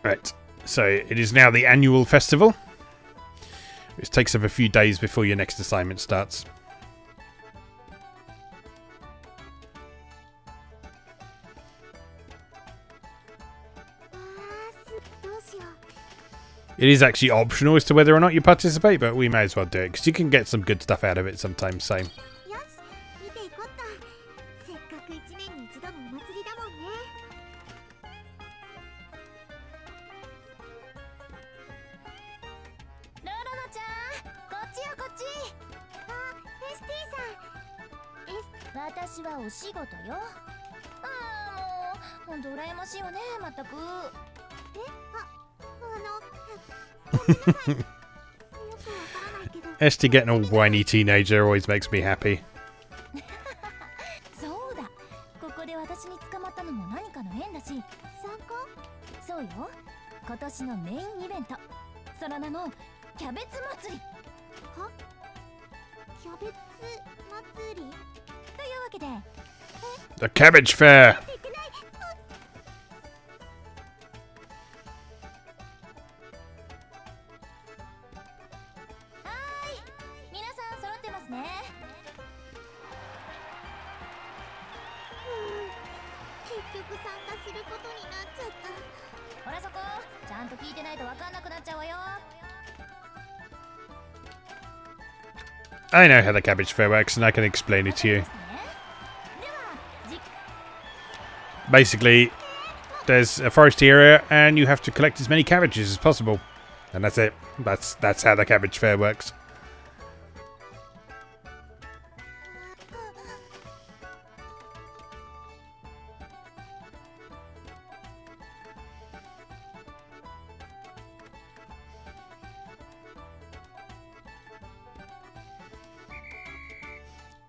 Right, so it is now the annual festival. It takes up a few days before your next assignment starts. It is actually optional as to whether or not you participate, but we may as well do it because you can get some good stuff out of it sometimes. So. 私はお仕事よ。もうドラえもしいよね、まったく。Esty getting a whiny teenager always makes me happy. そうだ、ここで私に捕まったのも何かの縁だし、参加？そうよ、今年のメインイベント、その名もキャベツ祭り。は？キャベツ祭り？というわけで、The Cabbage Fair. 結局参加することになっちゃった。ほらそこ、ちゃんと聞いてないとわかんなくなっちゃうわよ。I know how the Cabbage Fair works and I can explain it to you. Basically, there's a forest area and you have to collect as many cabbages as possible. And that's it. That's how the Cabbage Fair works.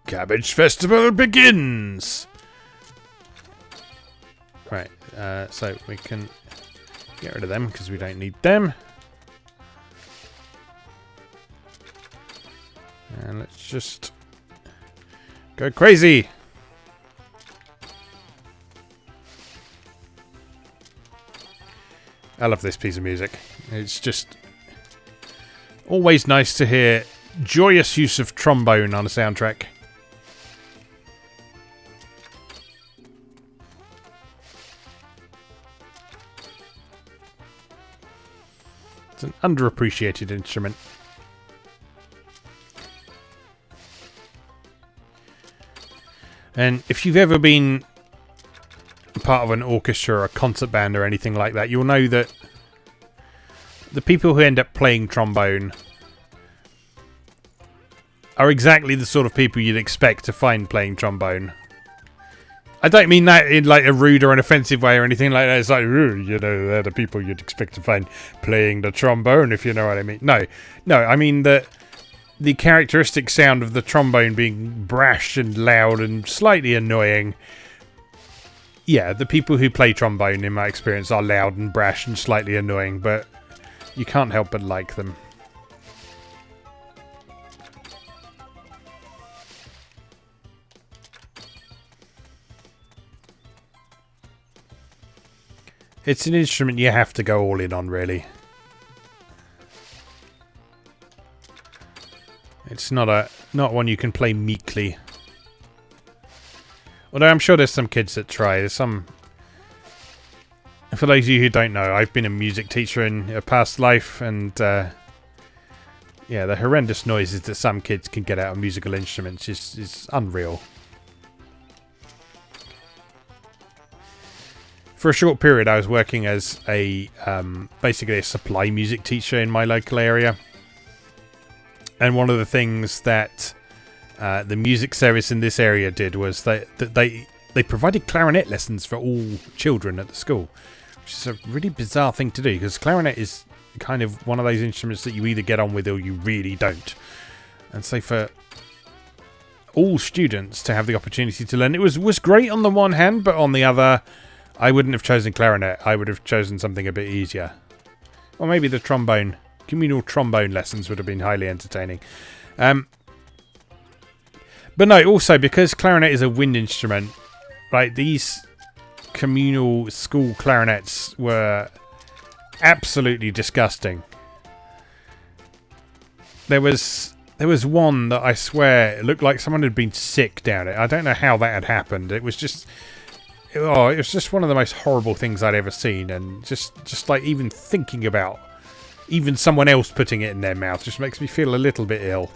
Cabbage Festival begins! Right, so we can get rid of them because we don't need them. And let's just go crazy! I love this piece of music. It's just always nice to hear joyous use of trombone on a soundtrack. It's an underappreciated instrument. And if you've ever been part of an orchestra or a concert band or anything like that, you'll know that the people who end up playing trombone are exactly the sort of people you'd expect to find playing trombone. I don't mean that in like a rude or an offensive way or anything like that. It's like, you know, they're the people you'd expect to find playing the trombone, if you know what I mean. No, I mean that the characteristic sound of the trombone being brash and loud and slightly annoying. Yeah, the people who play trombone, in my experience, are loud and brash and slightly annoying, but you can't help but like them. It's an instrument you have to go all in on, really. It's not one you can play meekly. Although I'm sure there's some kids that try. There's some... For those of you who don't know, I've been a music teacher in a past life, and yeah, the horrendous noises that some kids can get out of musical instruments is unreal. For a short period, I was working as a basically a supply music teacher in my local area. And one of the things that the music service in this area did was they provided clarinet lessons for all children at the school, which is a really bizarre thing to do because clarinet is kind of one of those instruments that you either get on with or you really don't. And so for all students to have the opportunity to learn, it was great on the one hand, but on the other, I wouldn't have chosen clarinet. I would have chosen something a bit easier. Or maybe the trombone. Communal trombone lessons would have been highly entertaining. But no, also because clarinet is a wind instrument, right, these communal school clarinets were absolutely disgusting. There was one that I swear it looked like someone had been sick down it. I don't know how that had happened. It was just one of the most horrible things I'd ever seen, and just like even thinking about even someone else putting it in their mouth just makes me feel a little bit ill.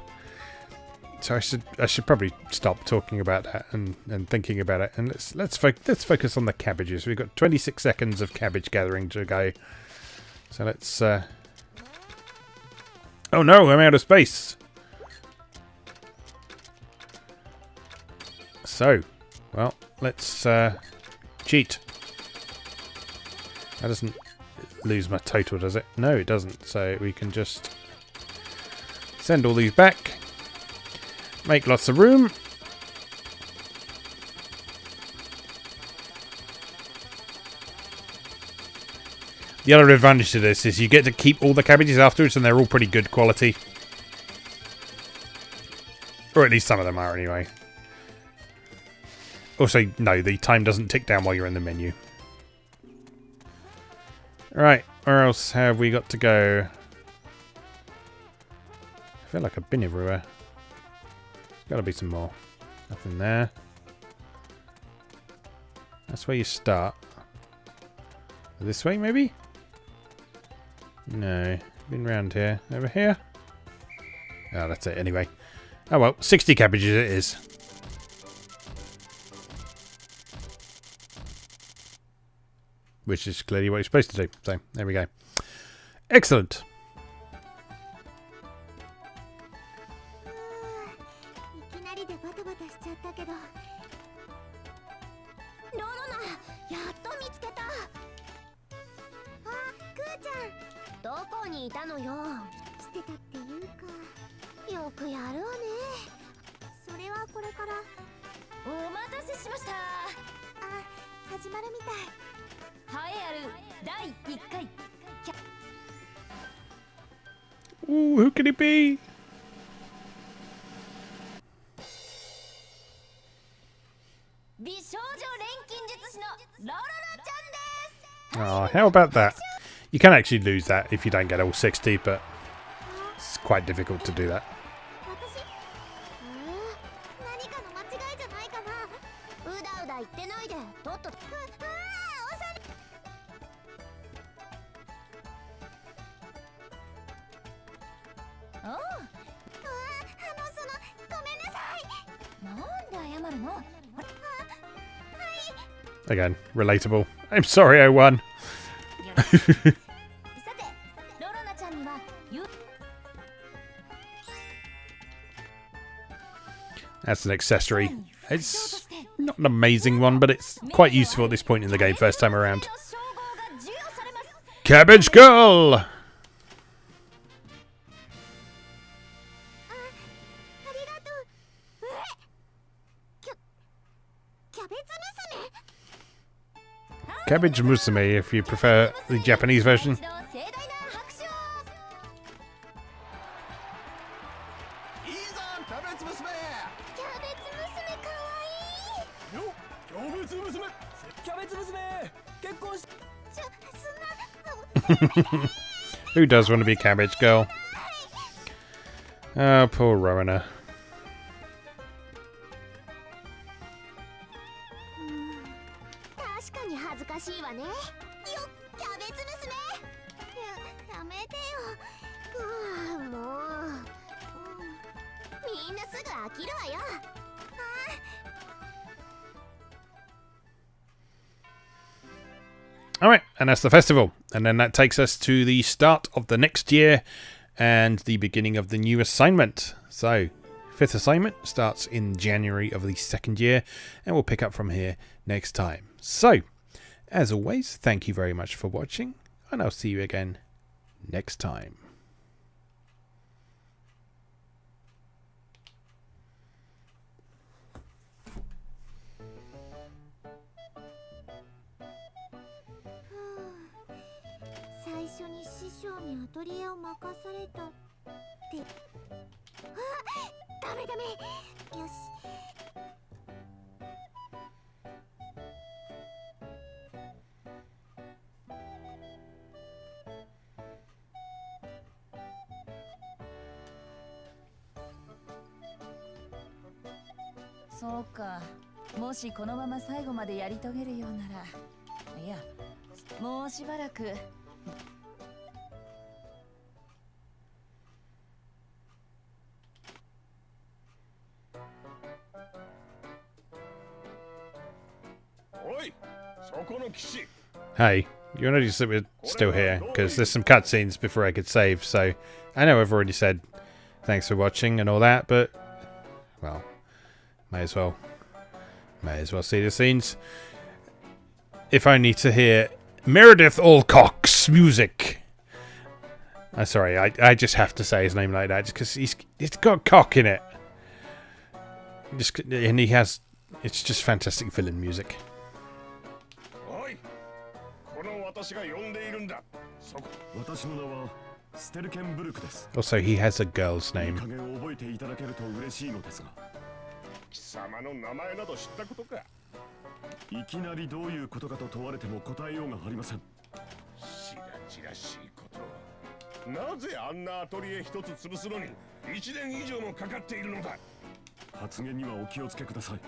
So I should probably stop talking about that and thinking about it, and let's focus on the cabbages. We've got 26 seconds of cabbage gathering to go. So let's oh no, I'm out of space. So, well, let's cheat. That doesn't lose my total, does it? No, it doesn't. So we can just send all these back. Make lots of room. The other advantage to this is you get to keep all the cabbages afterwards, and they're all pretty good quality. Or at least some of them are anyway. Also, no, the time doesn't tick down while you're in the menu. Right, where else have we got to go? I feel like I've been everywhere. There's got to be some more. Nothing there. That's where you start. This way, maybe? No. Been round here. Over here? Oh, that's it anyway. Oh well, 60 cabbages it is. Which is clearly what you're supposed to do. So, there we go. Excellent. 第1回 Ooh, who could it be? Oh, how about that? You can actually lose that if you don't get all 60, but it's quite difficult to do that. Again, relatable. I'm sorry I won. That's an accessory. It's not an amazing one, but it's quite useful at this point in the game, first time around. Cabbage Girl! Cabbage Musume, if you prefer the Japanese version. Who does want to be Cabbage Girl? Oh, poor Rorona. Alright, and that's the festival. And then that takes us to the start of the next year, and the beginning of the new assignment. So, 5th assignment starts in January of the 2nd year, and we'll pick up from here next time. So, as always, thank you very much for watching, and I'll see you again next time.そうか。もしこのまま最後までやり遂げるようなら、いや、もうしばらく。おい、そこの騎士。 Hey, you notice that we're still here, because there's some cutscenes before I could save, so I know I've already said thanks for watching and all that, but, well, may as well see the scenes. If only to hear Meredith Alcock's music. Sorry, I just have to say his name like that, just because he's got cock in it. And he has, it's just fantastic villain music. Also, he has a girl's name. 貴様の名前など知ったことか。いきなりどういうことかと問われても答えようがありません。しらじらしいこと。なぜあんなアトリエ一つ潰すのに1年以上もかかっているのだ。発言にはお気をつけください。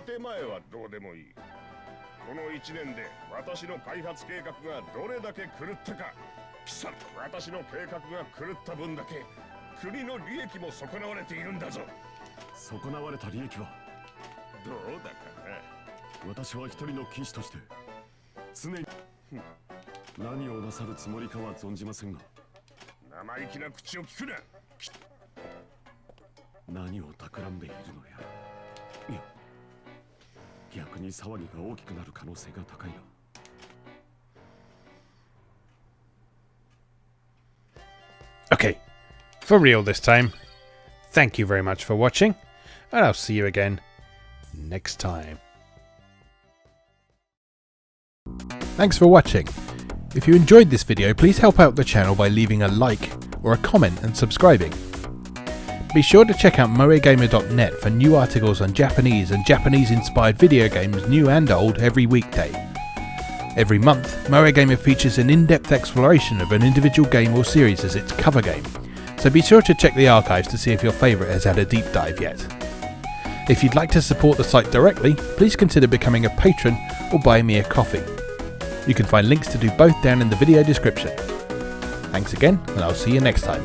建前はどうでもいい。この1年で私の開発計画がどれだけ狂ったか。貴様、私の計画が狂った分だけ国の利益も損なわれているんだぞ。損なわれた利益はどうだかな。私は一人の騎士として常に何をなさるつもりかは存じませんが、生意気な口を聞くな。何を企んでいるのや。いや、逆に騒ぎが大きくなる可能性が高いな。Okay, for real this time. Thank you very much for watching, and I'll see you again next time. Thanks for watching. If you enjoyed this video, please help out the channel by leaving a like or a comment and subscribing. Be sure to check out moegamer.net for new articles on Japanese and Japanese-inspired video games, new and old, every weekday. Every month, Moegamer features an in-depth exploration of an individual game or series as its cover game, so be sure to check the archives to see if your favourite has had a deep dive yet. If you'd like to support the site directly, please consider becoming a patron or buying me a coffee. You can find links to do both down in the video description. Thanks again, and I'll see you next time.